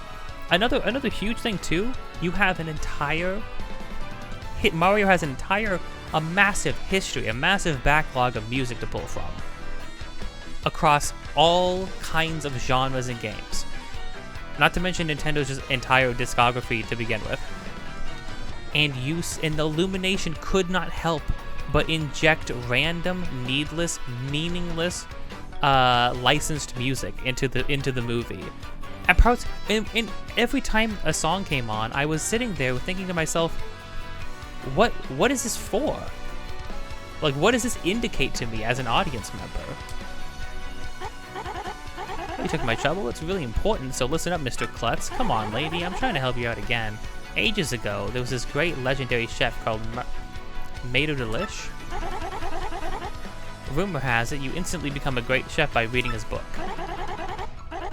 another huge thing too, you have Mario has a massive history, a massive backlog of music to pull from across all kinds of genres and games. Not to mention Nintendo's just entire discography to begin with. And the Illumination could not help but inject random, needless, meaningless, licensed music into the movie. And every time a song came on, I was sitting there thinking to myself, what is this for? Like, what does this indicate to me as an audience member? You took my trouble, it's really important, so listen up, Mr. Klutz. Come on, lady, I'm trying to help you out again. Ages ago, there was this great legendary chef called Mado Delish. Rumor has it you instantly become a great chef by reading his book.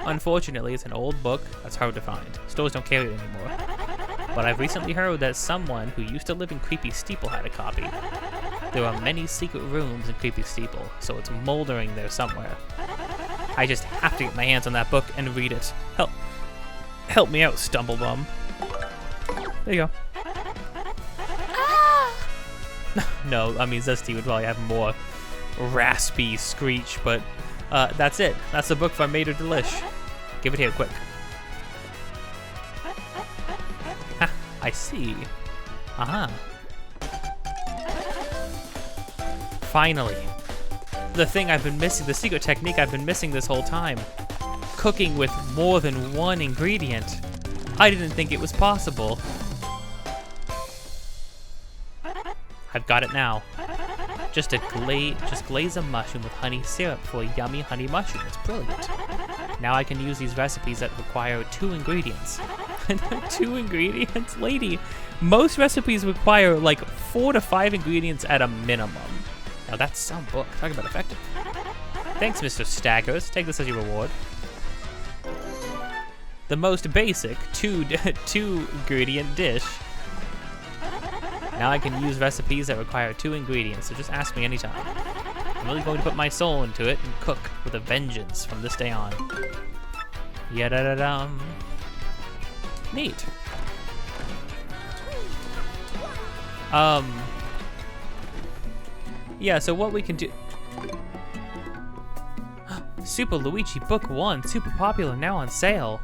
Unfortunately, it's an old book that's hard to find. Stores don't carry it anymore. But I've recently heard that someone who used to live in Creepy Steeple had a copy. There are many secret rooms in Creepy Steeple, so it's moldering there somewhere. I just have to get my hands on that book and read it. Help me out, Stumblebum. There you go. Ah! No, I mean, Zesty would probably have more raspy screech, but that's it. That's the book by Mater Delish. Give it here, quick. Ha, I see. Uh-huh. Finally. The thing I've been missing, the secret technique I've been missing this whole time. Cooking with more than one ingredient. I didn't think it was possible. I've got it now. Just glaze a mushroom with honey syrup for a yummy honey mushroom. It's brilliant. Now I can use these recipes that require 2 ingredients. 2 ingredients? Lady, most recipes require like 4 to 5 ingredients at a minimum. Now that's some book. Talk about effective. Thanks, Mr. Staggers. Take this as your reward. The most basic 2 ingredient dish. Now I can use recipes that require 2 ingredients, so just ask me anytime. I'm really going to put my soul into it and cook with a vengeance from this day on. Yada-da-dum. Neat. Yeah, so what we can do... Super Luigi Book 1, super popular, now on sale.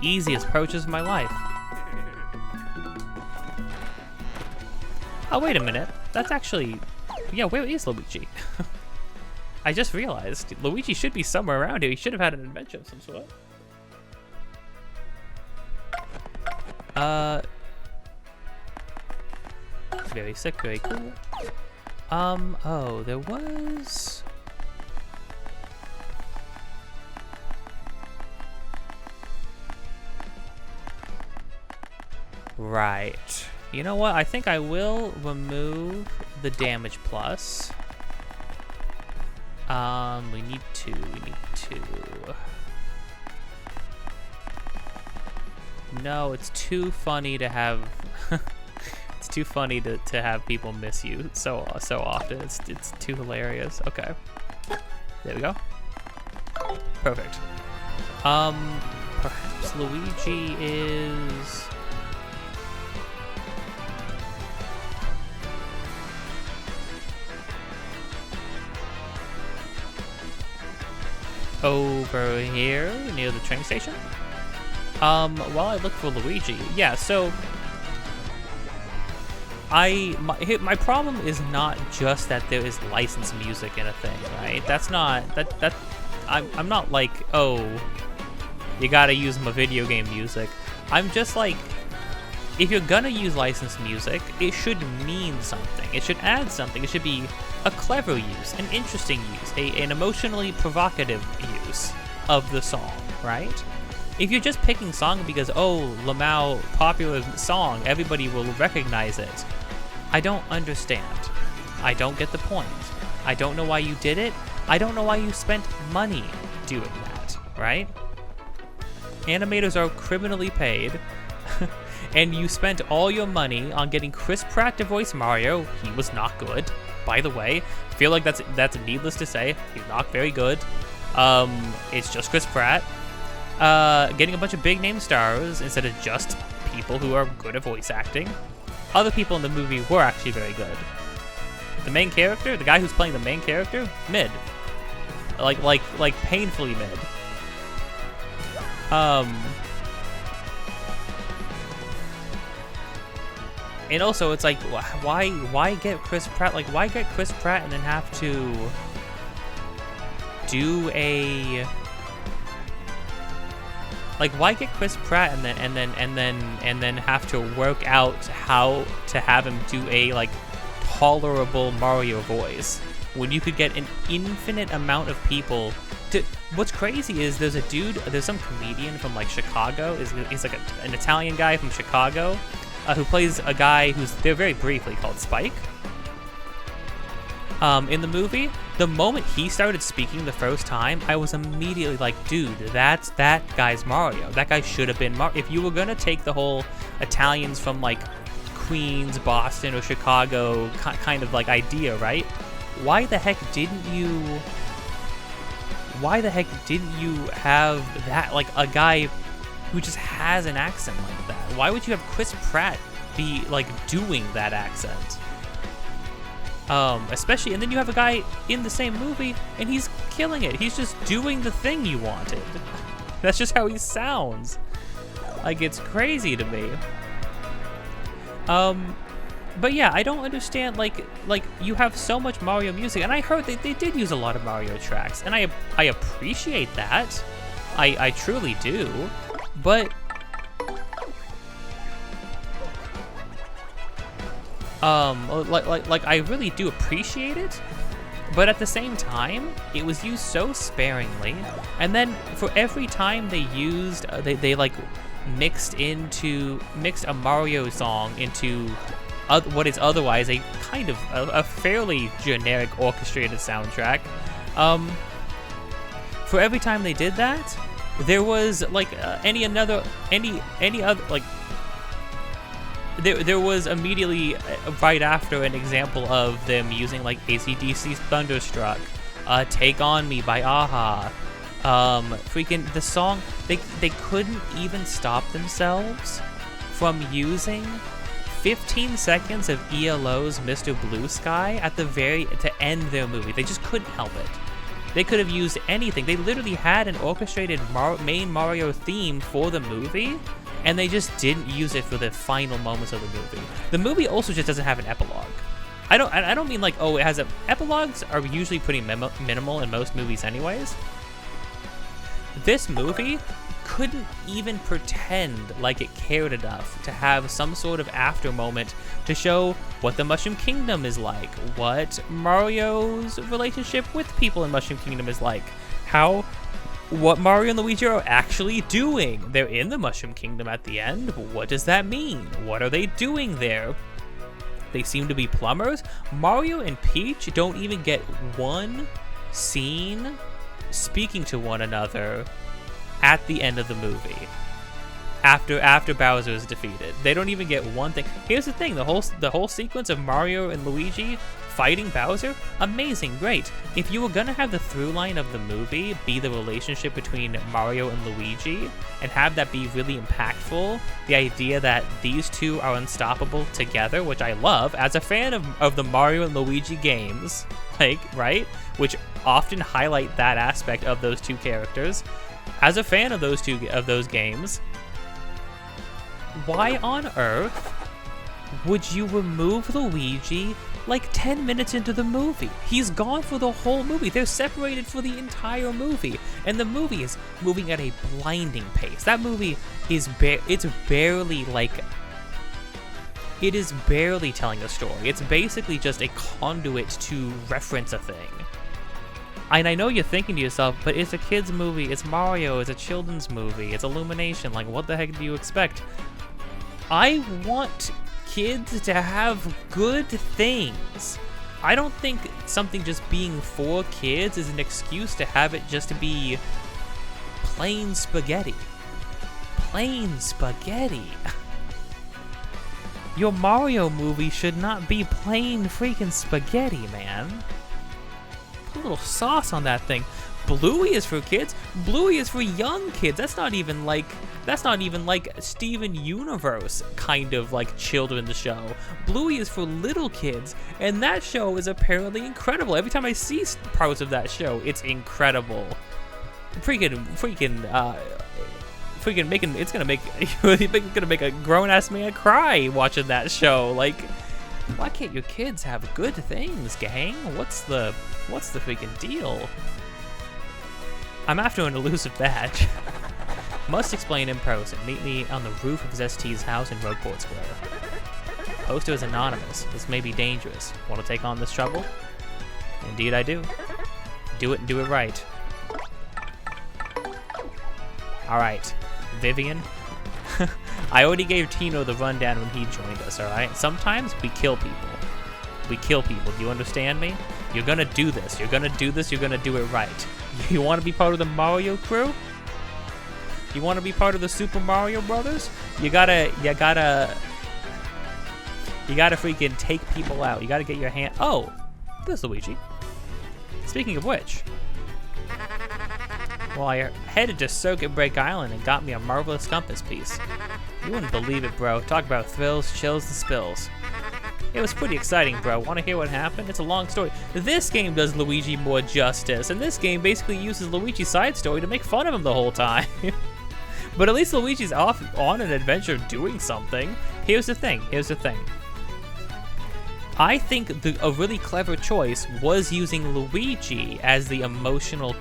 Easiest purchase of my life. Oh, wait a minute. That's actually... Yeah, where is Luigi? I just realized. Luigi should be somewhere around here. He should have had an adventure of some sort. Very sick, very cool. Oh, there was... Right. You know what? I think I will remove the damage plus. We need to. No, it's too funny to have. It's too funny to have people miss you so often. It's too hilarious. Okay. There we go. Perfect. Perhaps Luigi is. Over here near the train station. While I look for Luigi, yeah. So my problem is not just that there is licensed music in a thing, right? That's not that. I'm not like, oh, you gotta use my video game music. I'm just like, if you're gonna use licensed music, it should mean something. It should add something. It should be a clever use, an interesting use, an emotionally provocative use of the song, right? If you're just picking song because, oh, Lamau, popular song, everybody will recognize it, I don't understand. I don't get the point. I don't know why you did it. I don't know why you spent money doing that, right? Animators are criminally paid. And you spent all your money on getting Chris Pratt to voice Mario. He was not good, by the way. I feel like that's needless to say. He's not very good. It's just Chris Pratt. Getting a bunch of big name stars instead of just people who are good at voice acting. Other people in the movie were actually very good. The main character, the guy who's playing the main character, mid. Like painfully mid. And also, it's like, why get Chris Pratt? Like, why get Chris Pratt and then have to do a, like, why get Chris Pratt and then have to work out how to have him do a like tolerable Mario voice when you could get an infinite amount of people to. What's crazy is there's some comedian from like Chicago. He's like an Italian guy from Chicago. Who plays a guy who's there very briefly called Spike. In the movie, the moment he started speaking the first time, I was immediately like, dude, that guy's Mario. That guy should have been Mario. If you were gonna take the whole Italians from like Queens, Boston, or Chicago kind of like idea, right? Why the heck didn't you have that, like a guy who just has an accent like that? Why would you have Chris Pratt be like doing that accent? Especially, and then you have a guy in the same movie and he's killing it. He's just doing the thing you wanted. That's just how he sounds. Like, it's crazy to me. But yeah, I don't understand, like you have so much Mario music, and I heard they did use a lot of Mario tracks, and I appreciate that. I truly do. But like I really do appreciate it. But at the same time, it was used so sparingly, and then for every time they used, they like mixed a Mario song into what is otherwise a kind of a fairly generic orchestrated soundtrack. For every time they did that, there was like any other like. There was immediately right after an example of them using like AC/DC's Thunderstruck, Take On Me by Aha, freaking the song, they couldn't even stop themselves from using 15 seconds of ELO's Mr. Blue Sky to end their movie. They just couldn't help it. They could have used anything. They literally had an orchestrated main Mario theme for the movie, and they just didn't use it for the final moments of the movie. The movie also just doesn't have an epilogue. I don't mean like, oh, it has epilogues are usually pretty minimal in most movies anyways. This movie couldn't even pretend like it cared enough to have some sort of after moment to show what the Mushroom Kingdom is like, what Mario's relationship with people in Mushroom Kingdom is like, what Mario and Luigi are actually doing. They're in the Mushroom Kingdom at the end. What does that mean? What are they doing there? They seem to be plumbers. Mario and Peach don't even get one scene speaking to one another at the end of the movie. After Bowser is defeated, they don't even get one thing. Here's the thing: the whole sequence of Mario and Luigi fighting Bowser, amazing, great. If you were gonna have the through line of the movie be the relationship between Mario and Luigi, and have that be really impactful, the idea that these two are unstoppable together, which I love as a fan of the Mario and Luigi games, like, right? Which often highlight that aspect of those two characters. As a fan of those games, why on earth would you remove Luigi like 10 minutes into the movie? He's gone for the whole movie. They're separated for the entire movie, and the movie is moving at a blinding pace. That movie is barely telling a story. It's basically just a conduit to reference a thing. And I know you're thinking to yourself, but it's a kid's movie, it's Mario, it's a children's movie, it's Illumination, like what the heck do you expect? I want kids to have good things. I don't think something just being for kids is an excuse to have it just to be plain spaghetti. Plain spaghetti. Your Mario movie should not be plain freaking spaghetti, man. Put a little sauce on that thing. Bluey is for kids. Bluey is for young kids. That's not even like Steven Universe kind of like children's show. Bluey is for little kids, and that show is apparently incredible. Every time I see parts of that show, it's incredible. It's gonna make a grown ass man cry watching that show. Like, why can't your kids have good things, gang? What's the freaking deal? I'm after an elusive badge. Must explain in person. Meet me on the roof of ZST's house in Rogueport Square. Poster is anonymous. This may be dangerous. Want to take on this trouble? Indeed I do. Do it and do it right. Alright, Vivian. I already gave Tino the rundown when he joined us, alright? Sometimes we kill people. We kill people. Do you understand me? You're gonna do this. You're gonna do this. You're gonna do it right. You want to be part of the Mario crew? You want to be part of the Super Mario Brothers? You gotta freaking take people out. You gotta get your hand. Oh, there's Luigi. Speaking of which, well, I headed to Circuit Break Island and got me a marvelous compass piece. You wouldn't believe it, bro. Talk about thrills, chills, and spills. It was pretty exciting, bro. Want to hear what happened? It's a long story. This game does Luigi more justice, and this game basically uses Luigi's side story to make fun of him the whole time. But at least Luigi's off on an adventure doing something. Here's the thing. I think a really clever choice was using Luigi as the emotional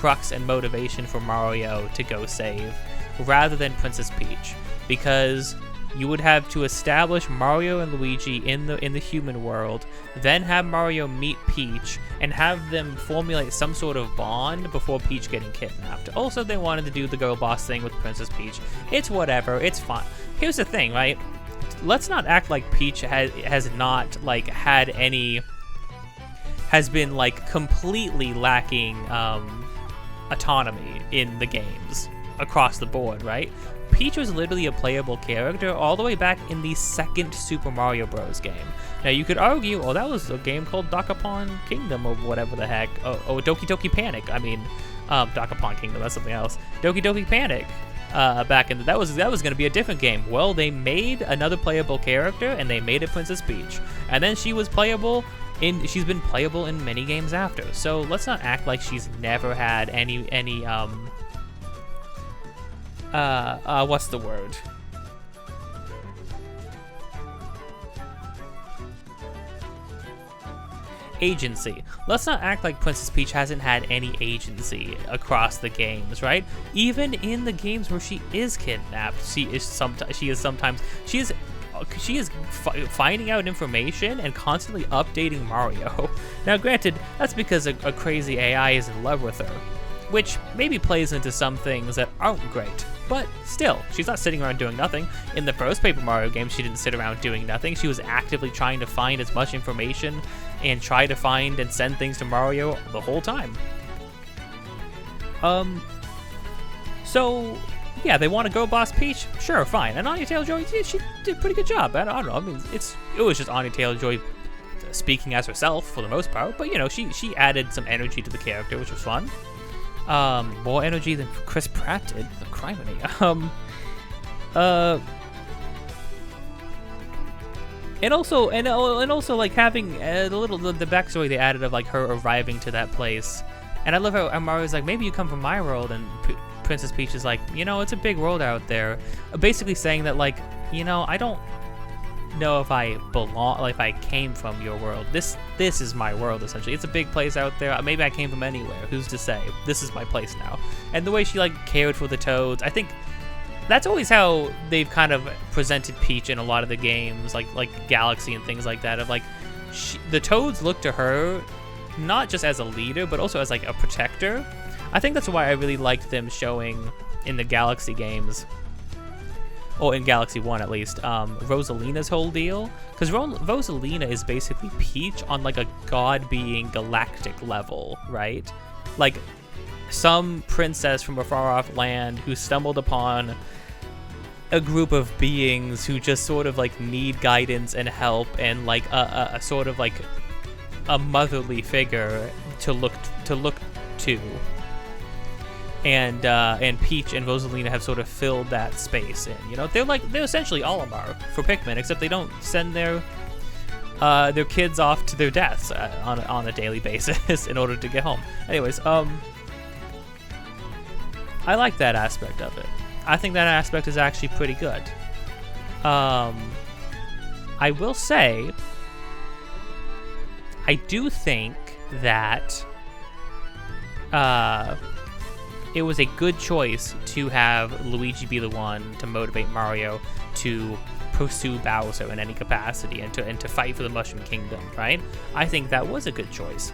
crux and motivation for Mario to go save, rather than Princess Peach, because you would have to establish Mario and Luigi in the human world, then have Mario meet Peach and have them formulate some sort of bond before Peach getting kidnapped. Also, they wanted to do the girl boss thing with Princess Peach. It's whatever, it's fine. Here's the thing, right? Let's not act like Peach has not like had any, has been like completely lacking autonomy in the games across the board, right? Peach was literally a playable character all the way back in the second Super Mario Bros. Game. Now you could argue, oh, that was a game called Dokapon Kingdom or whatever the heck. Oh, Doki Doki Panic. I mean, Dokapon Kingdom, that's something else. Doki Doki Panic. Back in that was going to be a different game. Well, they made another playable character and they made it Princess Peach, and then she was playable she's been playable in many games after. So let's not act like she's never had any what's the word? Agency. Let's not act like Princess Peach hasn't had any agency across the games, right? Even in the games where she is kidnapped, she is finding out information and constantly updating Mario. Now, granted, that's because a crazy AI is in love with her, which maybe plays into some things that aren't great. But still, she's not sitting around doing nothing. In the first Paper Mario game, she didn't sit around doing nothing. She was actively trying to find as much information and try to find and send things to Mario the whole time. So, yeah, they want to go boss Peach? Sure, fine. And Anya Taylor-Joy, she did a pretty good job. I don't know, I mean, it was just Anya Taylor-Joy speaking as herself for the most part. But, you know, she added some energy to the character, which was fun. More energy than Chris Pratt did. The criminy. And also like having the backstory they added of like her arriving to that place. And I love how Mario's like, maybe you come from my world, and Princess Peach is like, you know, it's a big world out there. Basically saying that like, you know, I don't know if I belong, like if I came from your world. This is my world, essentially. It's a big place out there. Maybe I came from anywhere. Who's to say? This is my place now. And the way she like cared for the Toads, I think that's always how they've kind of presented Peach in a lot of the games, like Galaxy and things like that. Of like, the Toads look to her not just as a leader, but also as like a protector. I think that's why I really liked them showing in the Galaxy games, or in Galaxy 1 at least, Rosalina's whole deal. Because Rosalina is basically Peach on like a god being galactic level, right? Like some princess from a far off land who stumbled upon a group of beings who just sort of like need guidance and help and like a sort of like a motherly figure to look to. And Peach and Rosalina have sort of filled that space in. You know, they're essentially Olimar for Pikmin, except they don't send their kids off to their deaths on a daily basis in order to get home. Anyways, I like that aspect of it. I think that aspect is actually pretty good. I will say, I do think that it was a good choice to have Luigi be the one to motivate Mario to pursue Bowser in any capacity and to fight for the Mushroom Kingdom, right? I think that was a good choice.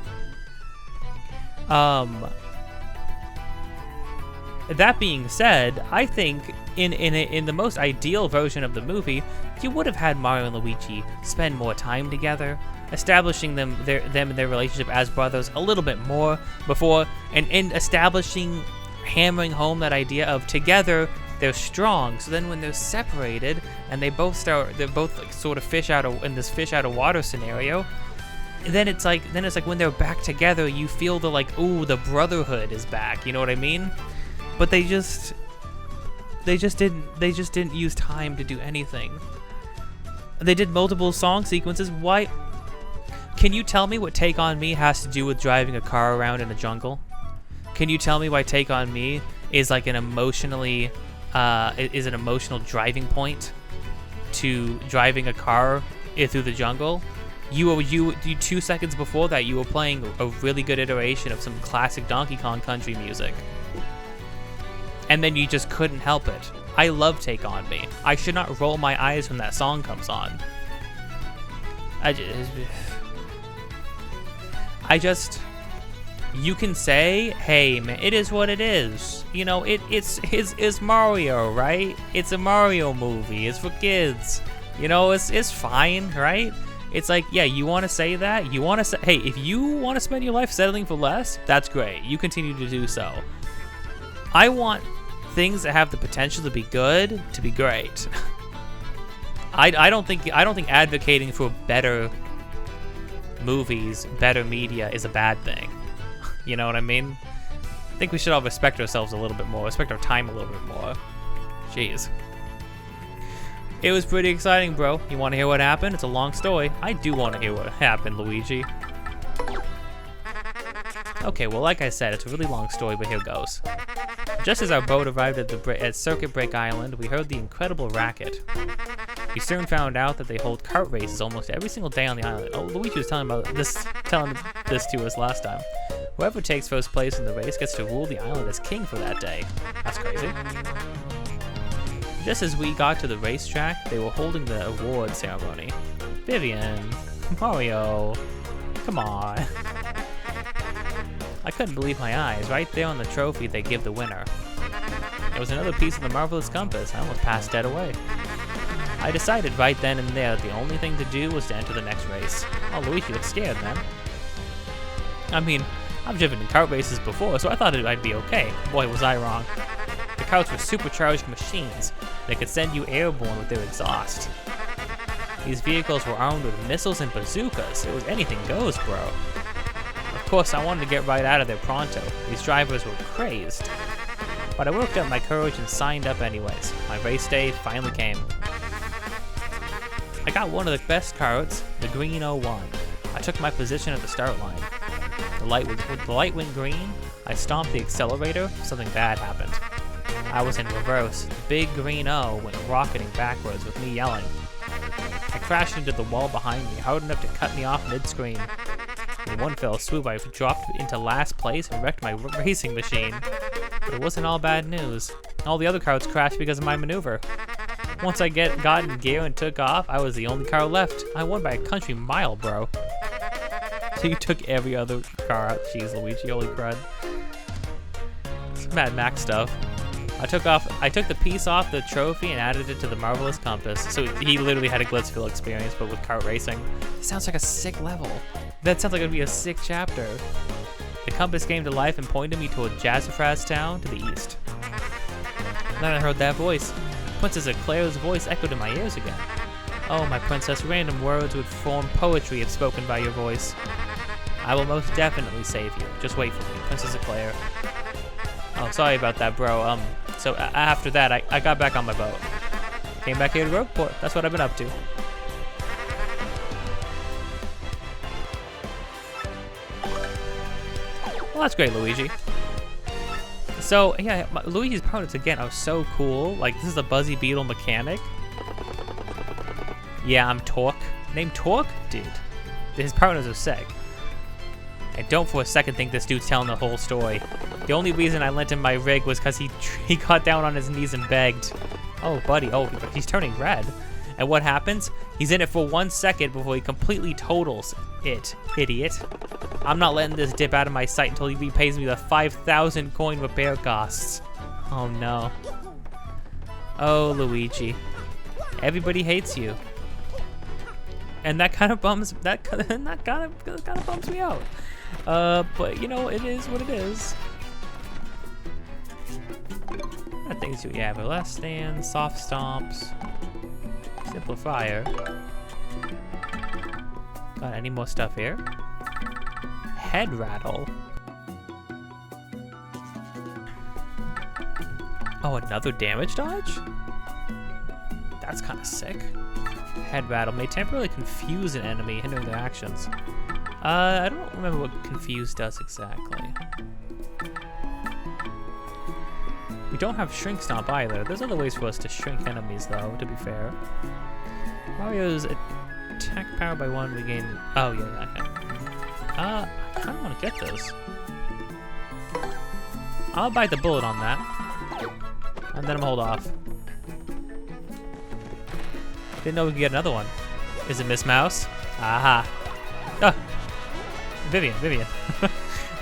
That being said, I think in the most ideal version of the movie, you would have had Mario and Luigi spend more time together, establishing them and their relationship as brothers a little bit more before, and establishing, hammering home that idea of together they're strong. So then when they're separated and they're both like sort of in this fish out of water scenario, then it's like when they're back together, you feel the like, ooh, the brotherhood is back. You know what I mean? But they just didn't use time to do anything. They did multiple song sequences. Why? Can you tell me what Take On Me has to do with driving a car around in the jungle? Can you tell me why Take On Me is like an emotional driving point to driving a car through the jungle? You 2 seconds before that, you were playing a really good iteration of some classic Donkey Kong Country music. And then you just couldn't help it. I love Take On Me. I should not roll my eyes when that song comes on. You can say, hey man, it is what it is. You know, it's Mario, right? It's a Mario movie. It's for kids. You know, it's fine, right? It's like, yeah, you want to say that? You want to say, hey, if you want to spend your life settling for less, that's great. You continue to do so. I want things that have the potential to be good to be great. I don't think advocating for better movies, better media is a bad thing. You know what I mean? I think we should all respect ourselves a little bit more, respect our time a little bit more. Jeez. It was pretty exciting, bro. You want to hear what happened? It's a long story. I do want to hear what happened, Luigi. Okay, well, like I said, it's a really long story, but here goes. Just as our boat arrived at Circuit Break Island, we heard the incredible racket. We soon found out that they hold kart races almost every single day on the island. Oh, Luigi was telling this to us last time. Whoever takes first place in the race gets to rule the island as king for that day. That's crazy. Just as we got to the racetrack, they were holding the award ceremony. Vivian, Mario, come on. I couldn't believe my eyes. Right there on the trophy they give the winner. It was another piece of the marvelous compass. I almost passed dead away. I decided right then and there that the only thing to do was to enter the next race. Oh, Luigi looks scared, man. I mean, I've driven in kart races before, so I thought I'd be okay. Boy, was I wrong. The karts were supercharged machines that could send you airborne with their exhaust. These vehicles were armed with missiles and bazookas. It was anything goes, bro. Of course, I wanted to get right out of there pronto. These drivers were crazed. But I worked up my courage and signed up anyways. My race day finally came. I got one of the best karts, the green 01. I took my position at the start line. The light went green. I stomped the accelerator. Something bad happened. I was in reverse. The big green O went rocketing backwards with me yelling. I crashed into the wall behind me, hard enough to cut me off mid-screen. In one fell swoop, I dropped into last place and wrecked my racing machine. But it wasn't all bad news. All the other cars crashed because of my maneuver. Once I got in gear and took off, I was the only car left. I won by a country mile, bro. So you took every other car out. Jeez, Luigi, holy crud. It's Mad Max stuff. I took the piece off the trophy and added it to the marvelous compass. So he literally had a Glitzville experience, but with kart racing. It sounds like a sick level. That sounds like it'd be a sick chapter. The compass came to life and pointed me toward Jazzafraz Town to the east. Then I heard that voice. Princess Eclair's voice echoed in my ears again. Oh, my princess, random words would form poetry if spoken by your voice. I will most definitely save you. Just wait for me, Princess Eclair. Oh, sorry about that, bro. So after that, I got back on my boat. Came back here to Rogueport. That's what I've been up to. Well, that's great, Luigi. So, yeah, Luigi's opponents, again, are so cool. Like, this is a Buzzy Beetle mechanic. Yeah, I'm Torque. Named Torque? Dude, his partners are sick. I don't for a second think this dude's telling the whole story. The only reason I lent him my rig was because he got down on his knees and begged. Oh, buddy, oh, he's turning red. And what happens? He's in it for 1 second before he completely totals it, idiot. I'm not letting this dip out of my sight until he repays me the 5,000 coin repair costs. Oh no. Oh, Luigi. Everybody hates you. And that kind of bums me out. But you know, it is what it is. What things do we have? Last stand, soft stomps, simplifier. Got any more stuff here? Head rattle. Oh, another damage dodge? That's kind of sick. Head rattle may temporarily confuse an enemy, hindering their actions. I don't remember what confuse does exactly. We don't have shrink stomp either. There's other ways for us to shrink enemies though, to be fair. Mario's attack power by 1, we gain... Oh, yeah, okay. I kind of want to get this. I'll bite the bullet on that. And then I'm hold off. Didn't know we could get another one. Is it Miss Mouse? Aha. Ah. Vivian.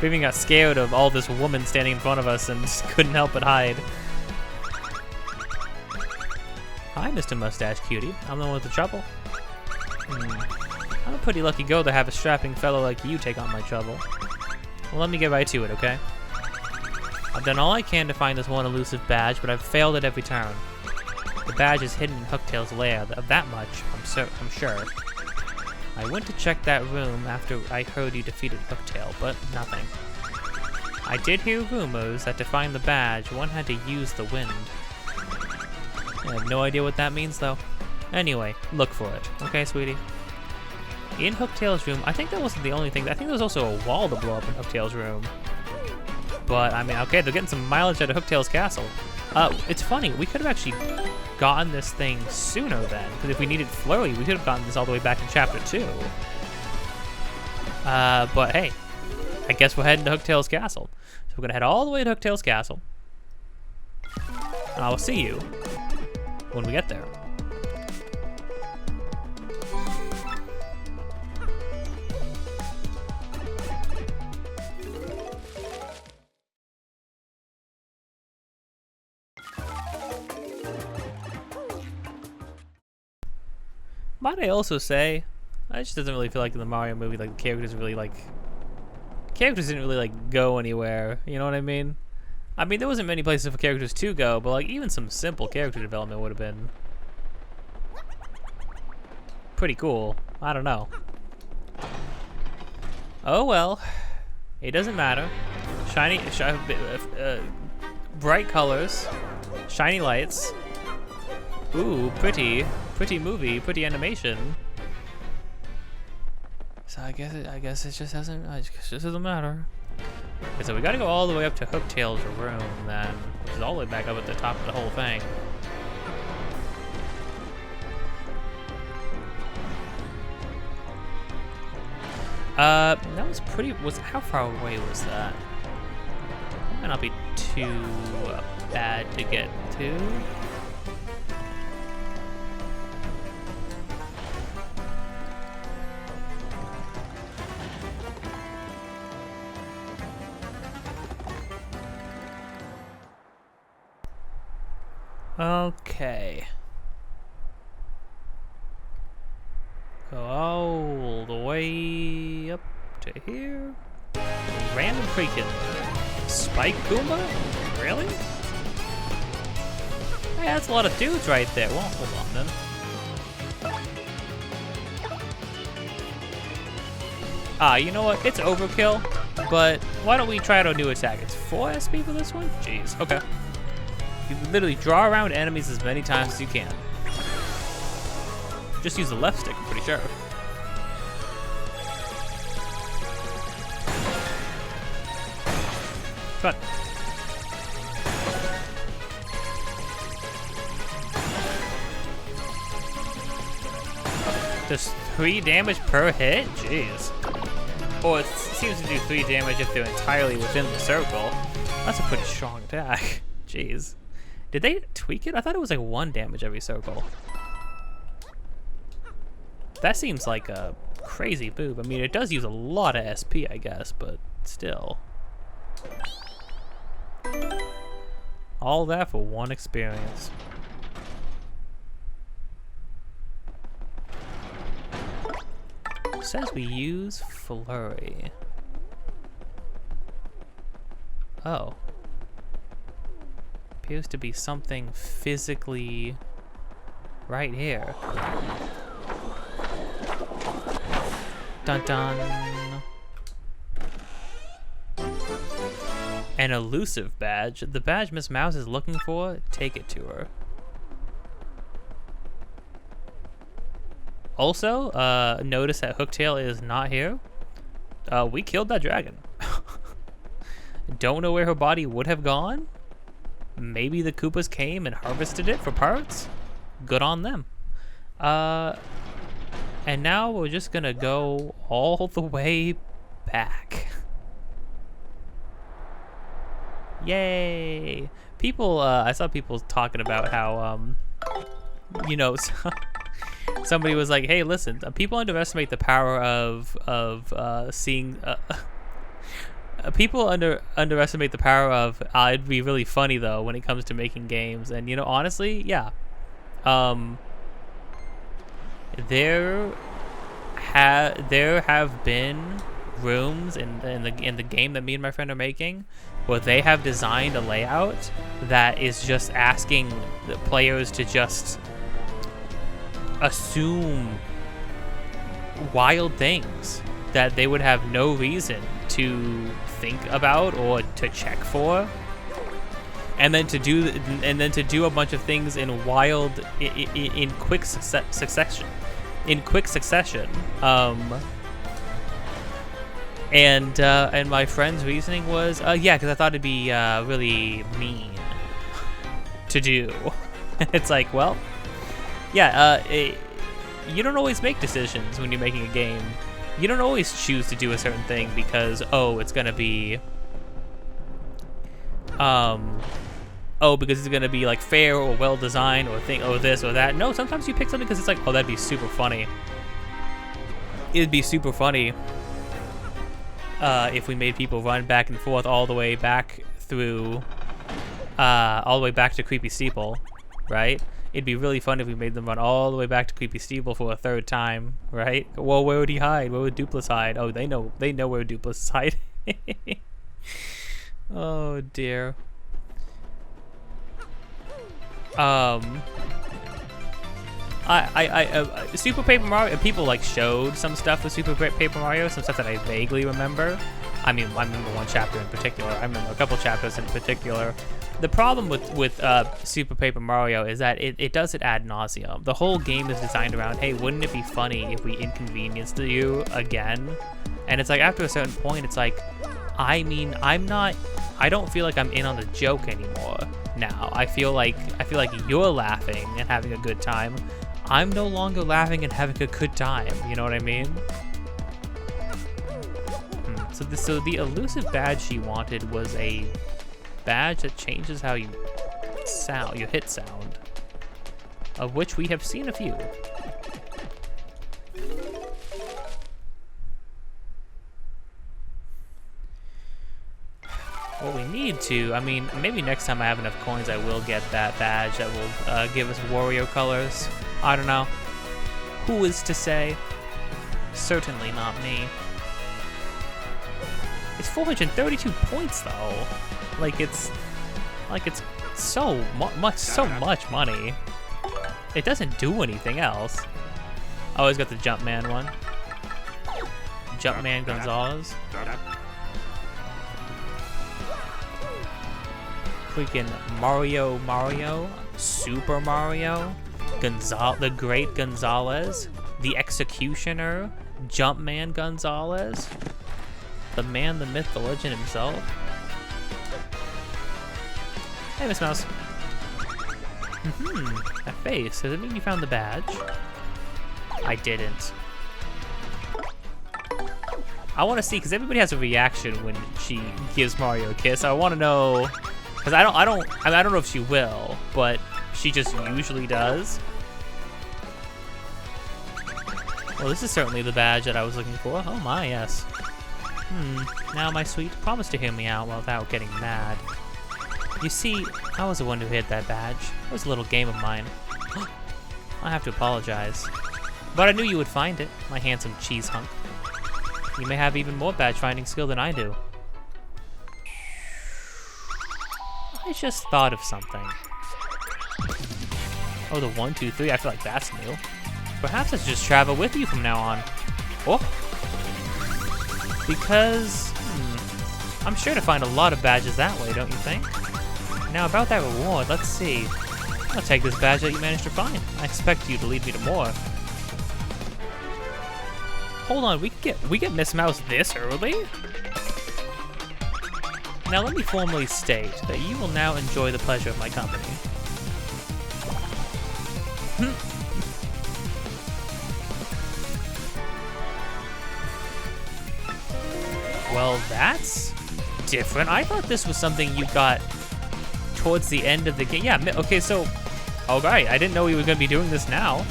Vivian got scared of all this woman standing in front of us and just couldn't help but hide. Hi, Mr. Mustache Cutie. I'm the one with the trouble. I'm a pretty lucky girl to have a strapping fellow like you take on my trouble. Well, let me get right to it, okay? I've done all I can to find this one elusive badge, but I've failed at every turn. The badge is hidden in Hooktail's lair, of that much, I'm sure. I went to check that room after I heard you defeated Hooktail, but nothing. I did hear rumors that to find the badge, one had to use the wind. I have no idea what that means, though. Anyway, look for it. Okay, sweetie? In Hooktail's room, I think that wasn't the only thing. I think there was also a wall to blow up in Hooktail's room. But, I mean, okay, they're getting some mileage out of Hooktail's castle. It's funny, we could have actually gotten this thing sooner then, because if we needed Flurry, we could have gotten this all the way back in Chapter 2. But hey, I guess we're heading to Hooktail's castle. So we're gonna head all the way to Hooktail's castle. And I will see you when we get there. Might I also say, it just doesn't really feel like in the Mario movie, like the characters didn't really like go anywhere. You know what I mean? I mean, there wasn't many places for characters to go, but like even some simple character development would have been pretty cool. I don't know. Oh well, it doesn't matter. Bright colors, shiny lights. Ooh, pretty movie, pretty animation. So I guess it just doesn't matter. Okay, so we gotta go all the way up to Hooktail's room then, which is all the way back up at the top of the whole thing. That was how far away was that? Might not be too bad to get to. Okay. Go all the way up to here. Random freaking Spike Goomba? Really? Hey, that's a lot of dudes right there. Well, hold on then. You know what? It's overkill, but why don't we try out a new attack? It's 4 SP for this one? Jeez, okay. You can literally draw around enemies as many times as you can. Just use the left stick, I'm pretty sure. But does 3 damage per hit? Jeez. Or it seems to do 3 damage if they're entirely within the circle. That's a pretty strong attack. Jeez. Did they tweak it? I thought it was like 1 damage every circle. That seems like a crazy move. I mean, it does use a lot of SP, I guess, but still. All that for 1 experience. It says we use Flurry. Oh. Appears to be something physically right here. Dun dun. An elusive badge. The badge Miss Mouse is looking for, take it to her. Also, notice that Hooktail is not here. We killed that dragon. Don't know where her body would have gone. Maybe the Koopas came and harvested it for parts. Good on them. And now we're just gonna go all the way back. Yay! People, I saw people talking about how, you know, somebody was like, "Hey, listen, people underestimate the power of seeing." People underestimate the power of. It'd be really funny though when it comes to making games, and you know, honestly, yeah. There have been rooms in the game that me and my friend are making where they have designed a layout that is just asking the players to just assume wild things that they would have no reason to think about or to check for, and then to do a bunch of things in wild in quick succession. And my friend's reasoning was, yeah, because I thought it'd be really mean to do. It's like, well, yeah, you don't always make decisions when you're making a game. You don't always choose to do a certain thing because, oh, it's gonna be, because it's gonna be like fair or well designed or this or that. No, sometimes you pick something because it's like, oh, that'd be super funny. It'd be super funny if we made people run back and forth all the way back through, all the way back to Creepy Steeple, right? It'd be really fun if we made them run all the way back to Creepy Steeple for a third time, right? Well, where would he hide? Where would Dupless hide? Oh, they know where Dupless is hiding. Oh dear. Super Paper Mario, people like showed some stuff with Super Paper Mario, some stuff that I vaguely remember. I mean, I remember one chapter in particular. I remember a couple chapters in particular. The problem with Super Paper Mario is that it does it ad nauseum. The whole game is designed around, hey, wouldn't it be funny if we inconvenienced you again? And it's like after a certain point, it's like, I mean, I don't feel like I'm in on the joke anymore now. I feel like you're laughing and having a good time. I'm no longer laughing and having a good time. You know what I mean? So the elusive badge she wanted was a badge that changes how you sound, your hit sound, of which we have seen a few. What we need to, I mean, maybe next time I have enough coins, I will get that badge that will give us Wario colors. I don't know. Who is to say? Certainly not me. It's 432 points though. Like it's so much money. It doesn't do anything else. I always got the Jumpman one. Jumpman Gonzalez. Freaking Mario, Super Mario, the Great Gonzalez, the Executioner, Jumpman Gonzalez, the man, the myth, the legend himself. Hey, Miss Mouse. That face. Does it mean you found the badge? I didn't. I want to see, because everybody has a reaction when she gives Mario a kiss. I want to know, because I don't know if she will, but she just usually does. Well, this is certainly the badge that I was looking for. Oh my, yes. Now, my sweet, promise to hear me out without getting mad. You see, I was the one who hid that badge. It was a little game of mine. I have to apologize. But I knew you would find it, my handsome cheese hunk. You may have even more badge finding skill than I do. I just thought of something. Oh, the 1, 2, 3, I feel like that's new. Perhaps I should just travel with you from now on. Oh! Because, I'm sure to find a lot of badges that way, don't you think? Now about that reward, let's see. I'll take this badge that you managed to find. I expect you to lead me to more. Hold on, we get Miss Mouse this early? Now let me formally state that you will now enjoy the pleasure of my company. Well, that's different. I thought this was something you got towards the end of the game. Yeah, okay, so... Oh, right, I didn't know we were going to be doing this now.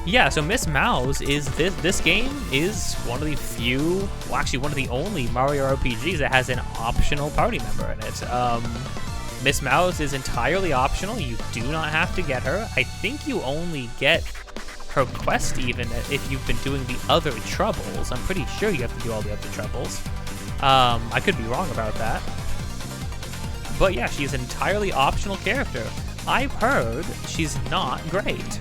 Yeah, so Miss Mouse is... This game is one of the few... Well, actually, one of the only Mario RPGs that has an optional party member in it. Miss Mouse is entirely optional. You do not have to get her. I think you only get her quest even if you've been doing the other troubles. I'm pretty sure you have to do all the other troubles. I could be wrong about that. But yeah, she's an entirely optional character. I've heard she's not great.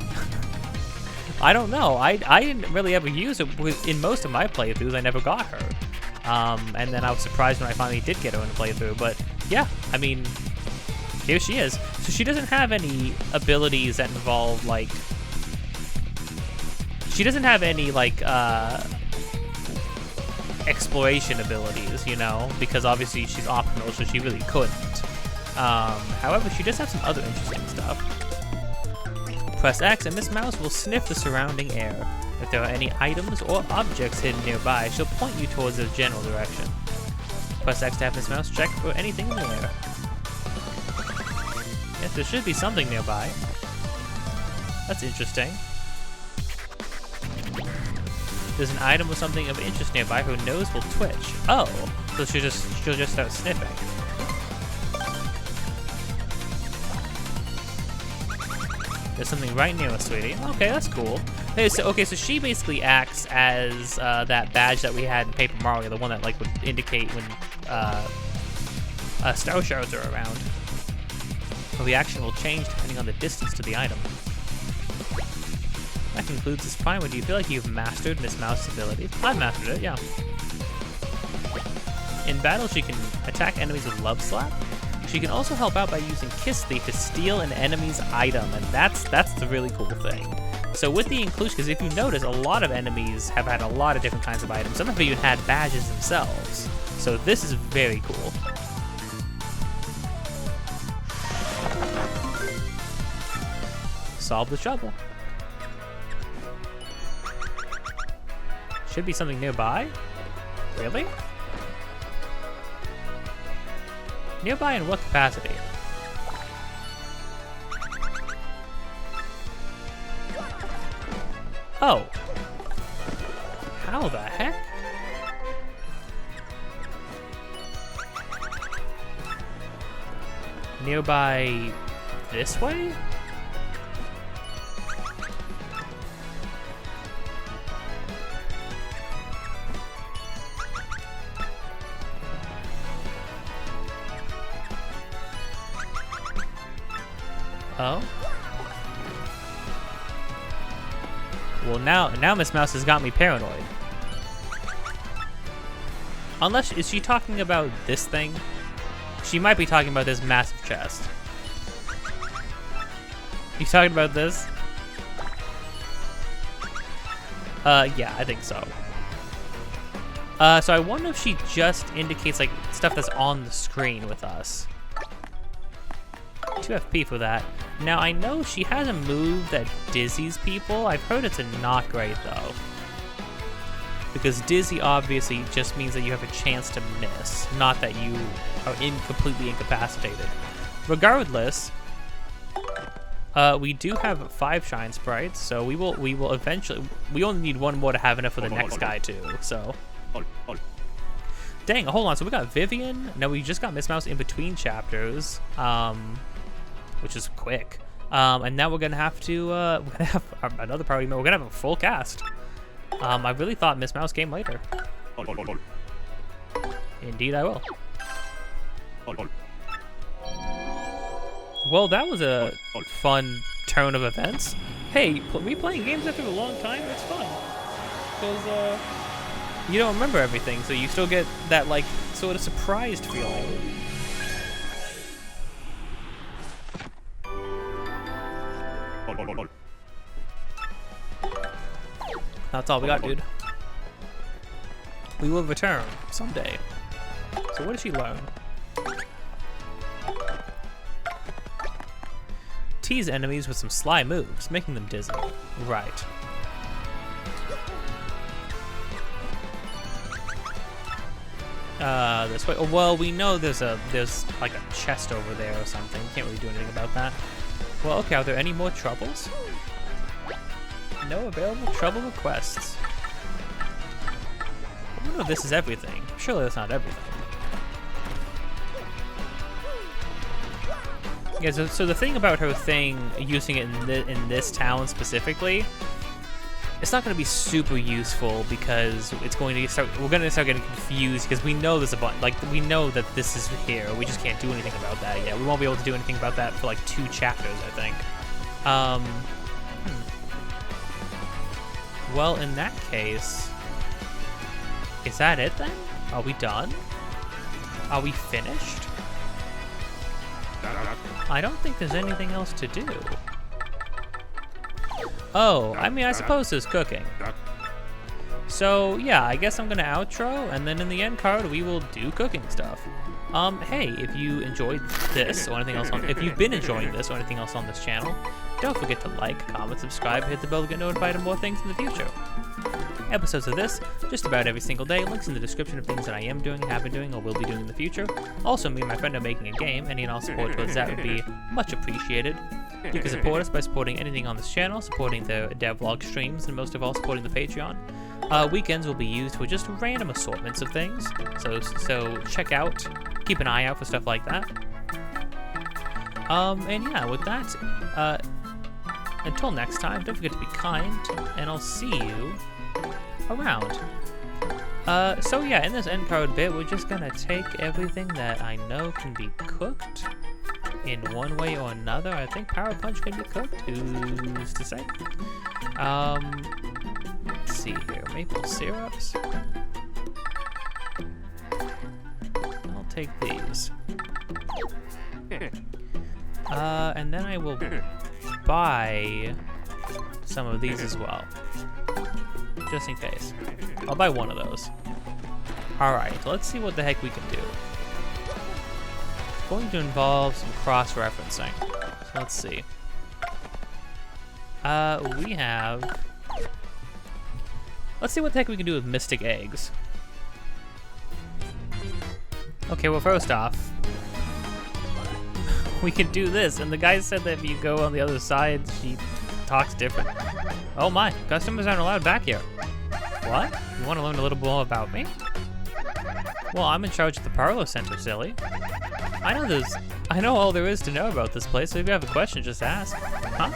I don't know. I didn't really ever use her. In most of my playthroughs, I never got her. And then I was surprised when I finally did get her in a playthrough. But yeah, I mean, here she is. So she doesn't have any abilities that involve, like... She doesn't have any, like, exploration abilities, you know? Because obviously she's optional, so she really couldn't. However, she does have some other interesting stuff. Press X and Miss Mouse will sniff the surrounding air. If there are any items or objects hidden nearby, she'll point you towards the general direction. Press X to have Miss Mouse check for anything in the air. Yes, there should be something nearby. That's interesting. There's an item or something of interest nearby, her nose will twitch. Oh, so she'll just start sniffing. There's something right near us, sweetie. Okay, that's cool. Hey, so she basically acts as that badge that we had in Paper Mario, the one that like would indicate when star shards are around. The reaction will change depending on the distance to the item. That concludes this primer. Do you feel like you've mastered Miss Mouse's abilities? I've mastered it, yeah. In battle, she can attack enemies with Love Slap. She can also help out by using Kiss Thief to steal an enemy's item, and that's the really cool thing. So with the inclusion, because if you notice, a lot of enemies have had a lot of different kinds of items. Some of them even had badges themselves. So this is very cool. Solve the trouble. Should be something nearby? Really? Nearby in what capacity? Oh. How the heck? Nearby this way? Oh. Well, now Miss Mouse has got me paranoid. Unless, is she talking about this thing? She might be talking about this massive chest. You talking about this? Yeah, I think so. So I wonder if she just indicates like stuff that's on the screen with us. 2 FP for that. Now, I know she has a move that dizzies people. I've heard it's not great, though. Because dizzy obviously just means that you have a chance to miss, not that you are completely incapacitated. Regardless, we do have 5 shine sprites, so we will eventually... We only need 1 more to have enough for the next guy, too, so... Dang, hold on, so we got Vivian. No, we just got Miss Mouse in between chapters. Which is quick. And now we're gonna have to, we're gonna have another party member. We're gonna have a full cast. I really thought Miss Mouse came later. Indeed I will. Well, that was a fun turn of events. Hey, replaying games after a long time, it's fun. Because, you don't remember everything, so you still get that, like, sort of surprised feeling. That's all we got, dude. We will return someday. So what did she learn? Tease enemies with some sly moves, making them dizzy. Right. this way. Oh, well, we know there's like a chest over there or something. Can't really do anything about that. Well, okay, are there any more troubles? No available trouble requests. I don't know if this is everything. Surely that's not everything. Yeah, so the thing about her thing, using it in this town specifically, it's not going to be super useful because it's going to start. We're going to start getting confused because we know there's a bunch. Like we know that this is here. We just can't do anything about that yet. We won't be able to do anything about that for like 2 chapters, I think. Well, in that case, is that it then? Are we done? Are we finished? I don't think there's anything else to do. Oh, I mean, I suppose there's cooking. So, yeah, I guess I'm gonna outro, and then in the end card, we will do cooking stuff. Hey, if you enjoyed this or anything else if you've been enjoying this or anything else on this channel, don't forget to like, comment, subscribe, hit the bell to get notified of more things in the future. Episodes of this, just about every single day, links in the description of things that I am doing, have been doing, or will be doing in the future. Also, me and my friend are making a game, any and all support towards that would be much appreciated. You can support us by supporting anything on this channel, supporting the devlog streams, and most of all, supporting the Patreon. Weekends will be used for just random assortments of things, so check out, keep an eye out for stuff like that. And yeah, with that, until next time, don't forget to be kind, and I'll see you around. So yeah, in this end card bit, we're just gonna take everything that I know can be cooked in one way or another. I think Power Punch can be cooked, who's to say? Let's see here, maple syrups. I'll take these. And then I will buy some of these as well, just in case. I'll buy one of those. Alright, let's see what the heck we can do. It's going to involve some cross-referencing. So let's see. We have... Let's see what the heck we can do with mystic eggs. Okay, well first off, we can do this, and the guy said that if you go on the other side, she talks different. Oh my, customers aren't allowed back here. What? You want to learn a little more about me? Well, I'm in charge of the parlor center, silly. I know all there is to know about this place, so if you have a question, just ask. Huh?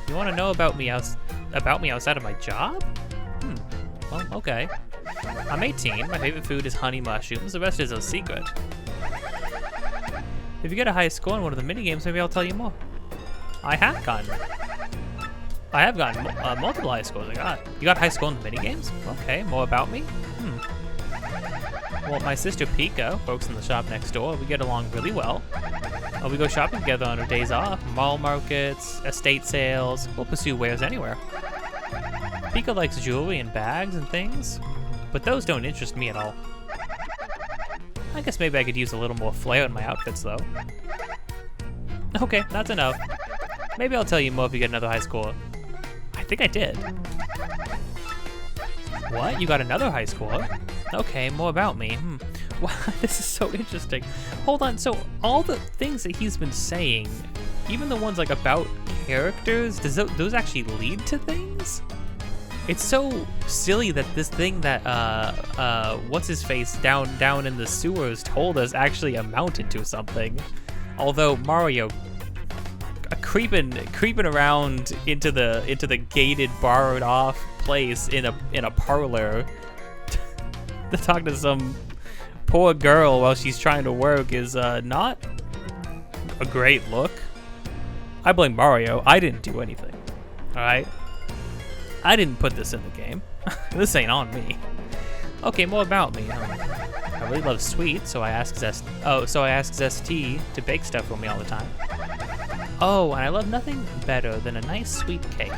You want to know about me outside of my job? Well, okay. I'm 18, my favorite food is honey mushrooms, the rest is a secret. If you get a high score in one of the minigames, maybe I'll tell you more. I have gotten multiple high scores. You got high score in the minigames? Okay, more about me? Well, my sister Pika works in the shop next door. We get along really well. We go shopping together on our days off, mall markets, estate sales. We'll pursue wares anywhere. Pika likes jewelry and bags and things, but those don't interest me at all. I guess maybe I could use a little more flair in my outfits, though. Okay, that's enough. Maybe I'll tell you more if you get another high score. I think I did. What? You got another high score? Okay, more about me. Wow, this is so interesting. Hold on, so all the things that he's been saying, even the ones like about characters, does those actually lead to things? It's so silly that this thing that what's his face down in the sewers told us actually amounted to something. Although Mario creeping around into the gated, barred off place in a parlor to talk to some poor girl while she's trying to work is not a great look. I blame Mario. I didn't do anything. All right. I didn't put this in the game. This ain't on me. Okay, more about me. I really love sweets, so I ask Zesty to bake stuff for me all the time. Oh, and I love nothing better than a nice sweet cake.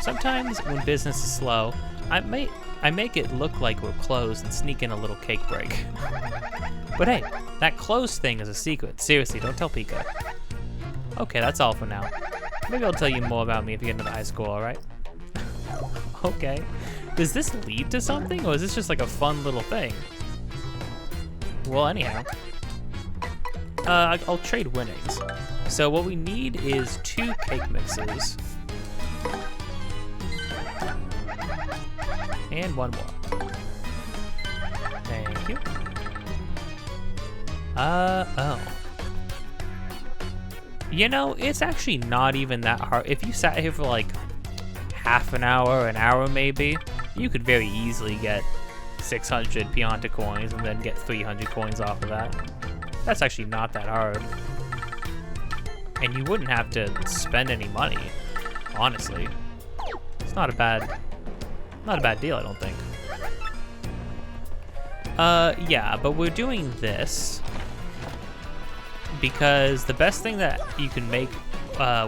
Sometimes when business is slow, I make it look like we're closed and sneak in a little cake break. But hey, that closed thing is a secret. Seriously, don't tell Pika. Okay, that's all for now. Maybe I'll tell you more about me if you get another high score, alright? Okay. Does this lead to something, or is this just like a fun little thing? Well, anyhow. I'll trade winnings. So what we need is 2 cake mixes. And 1 more. Thank you. Oh. You know, it's actually not even that hard. If you sat here for like half an hour maybe, you could very easily get 600 Pianta coins and then get 300 coins off of that. That's actually not that hard. And you wouldn't have to spend any money, honestly. It's not a bad deal, I don't think. Yeah, but we're doing this because the best thing that you can make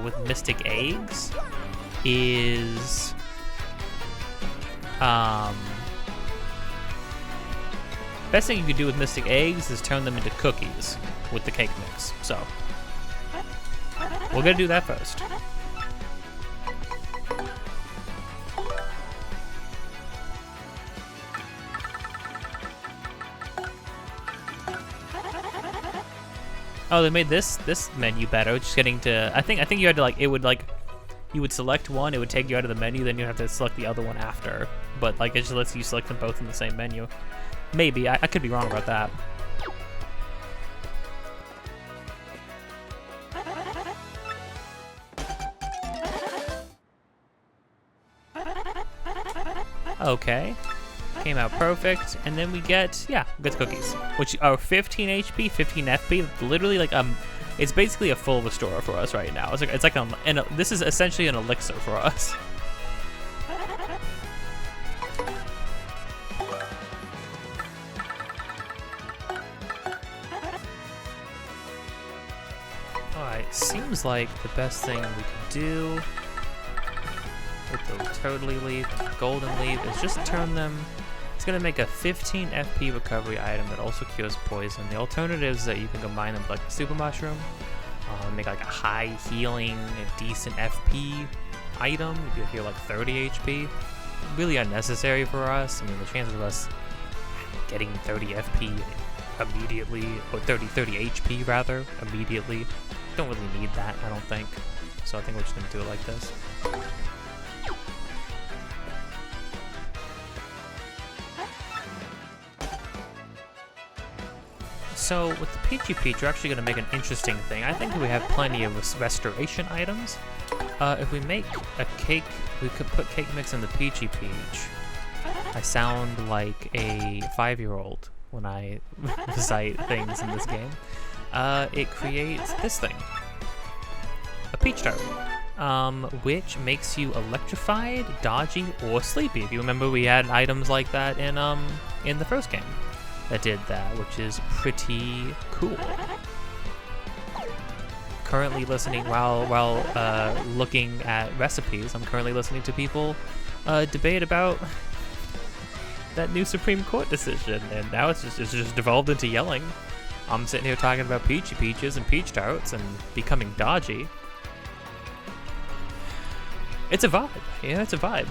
with Mystic Eggs is best thing you could do with Mystic Eggs is turn them into cookies with the cake mix. So we're gonna do that first. Oh, they made this menu better. Just getting to, I think you had to like, it would like, you would select one, it would take you out of the menu, then you have to select the other one after. But like, it just lets you select them both in the same menu. Maybe, I could be wrong about that. Okay, came out perfect, and then we get cookies, which are 15 HP, 15 FP, literally like it's basically a full restore for us right now. It's like this is essentially an elixir for us. Alright, seems like the best thing we can do with the totally leaf, golden leaf, is just turn them. It's gonna make a 15 FP recovery item that also cures poison. The alternative is that you can combine them with like a super mushroom, make like a high healing, a decent FP item. If you're like 30 HP, really unnecessary for us. I mean, the chances of us getting 30 FP immediately, or 30 HP rather, immediately, don't really need that, I don't think. So I think we're just gonna do it like this. So with the Peachy Peach, we're actually going to make an interesting thing. I think we have plenty of restoration items. If we make a cake, we could put cake mix in the Peachy Peach. I sound like a 5-year-old when I recite things in this game. It creates this thing, a peach tart, which makes you electrified, dodgy, or sleepy. If you remember, we had items like that in the first game that did that, which is pretty cool. Currently listening while looking at recipes. I'm currently listening to people debate about that new Supreme Court decision, and now it's just devolved into yelling. I'm sitting here talking about Peachy Peaches and peach tarts and becoming dodgy. It's a vibe. Yeah, it's a vibe.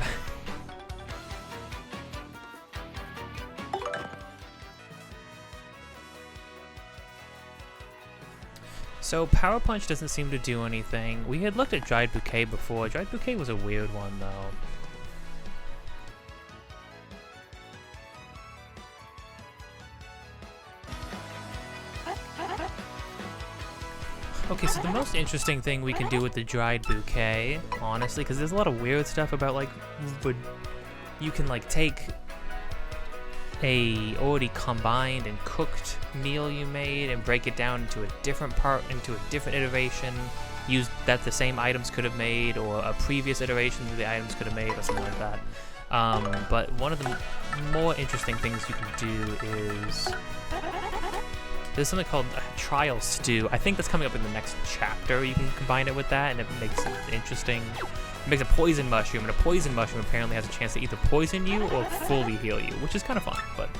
So Power Punch doesn't seem to do anything. We had looked at Dried Bouquet before. Dried Bouquet was a weird one though. Okay, so the most interesting thing we can do with the Dried Bouquet, honestly, because there's a lot of weird stuff about like, you can like take a already combined and cooked meal you made and break it down into a different part, into a different iteration, use that the same items could have made, or a previous iteration that the items could have made, or something like that. But one of the more interesting things you can do is, there's something called Trial Stew. I think that's coming up in the next chapter. You can combine it with that, and it makes it interesting. It makes a poison mushroom, and a poison mushroom apparently has a chance to either poison you or fully heal you, which is kind of fun, but...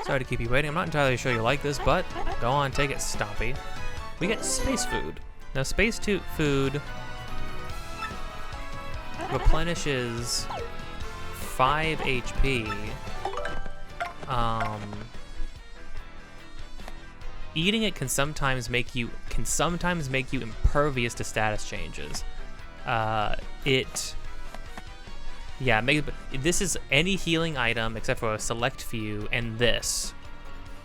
Sorry to keep you waiting. I'm not entirely sure you like this, but go on, take it, Stompy. We get Space Food. Now, Space Food replenishes 5 HP Eating it can sometimes make you impervious to status changes. This is any healing item except for a select few, and this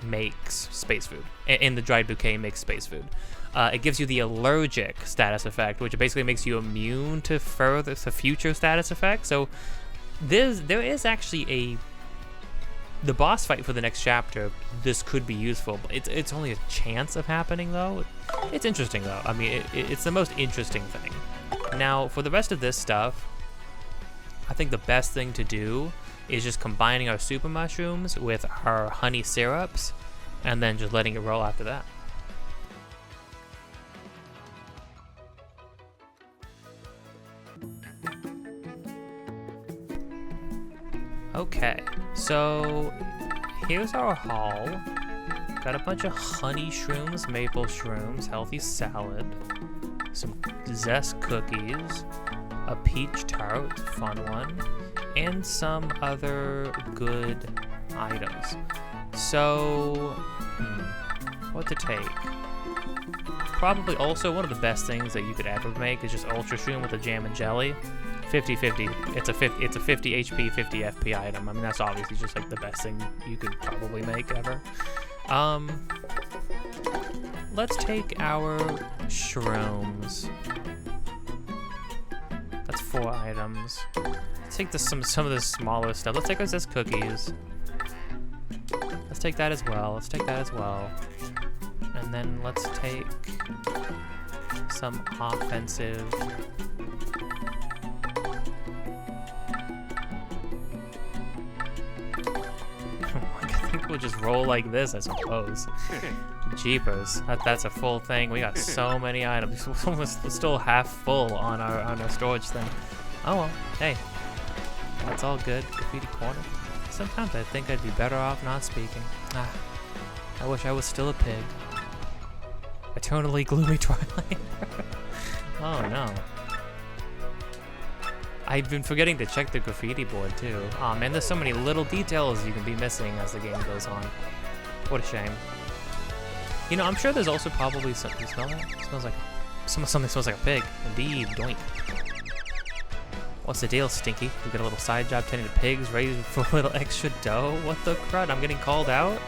makes space food. And the dried bouquet makes space food. It gives you the allergic status effect, which basically makes you immune to future status effects. So there is actually the boss fight for the next chapter. This could be useful, but it's only a chance of happening though. It's interesting though. I mean, it's the most interesting thing. Now for the rest of this stuff, I think the best thing to do is just combining our super mushrooms with our honey syrups and then just letting it roll after that. Okay, so here's our haul. Got a bunch of honey shrooms, maple shrooms, healthy salad, some zest cookies, a peach tart, fun one, and some other good items. So, what to take? Probably also one of the best things that you could ever make is just ultra shroom with a jam and jelly. 50-50. It's a 50 HP, 50 FP item. I mean, that's obviously just like the best thing you could probably make ever. Let's take our shrooms. That's 4 items. Let's take some of the smaller stuff. Let's take our zest cookies. Let's take that as well. And then let's take some offensive. I think we'll just roll like this, I suppose. Jeepers, that's a full thing. We got so many items. We're almost still half full on our storage thing. Oh well, hey, that's all good. Graffiti corner. Sometimes I think I'd be better off not speaking. I wish I was still a pig. Eternally gloomy twilight. Oh no. I've been forgetting to check the graffiti board too. Aw man, there's so many little details you can be missing as the game goes on. What a shame. You know, I'm sure there's also probably something. You smell that? It smells like something smells like a pig. Indeed, doink. What's the deal, Stinky? We got a little side job tending to pigs, ready for a little extra dough? What the crud? I'm getting called out?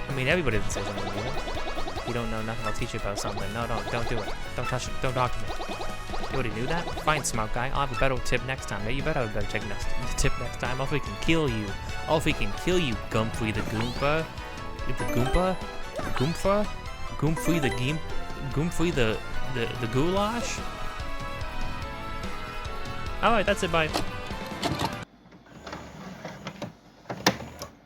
I mean, everybody didn't say something to you. You don't know nothing, I'll teach you about something. No, don't do it. Don't touch it. Don't talk to me. You already knew that? Fine, smart guy. I'll have a better tip next time. Yeah, you better have a better tip next time. I'll freaking kill you. I'll freaking kill you, Gumphrey the Goompa. The Goompa? Goomfa? Goomfrey the goulash? Alright, that's it, bye.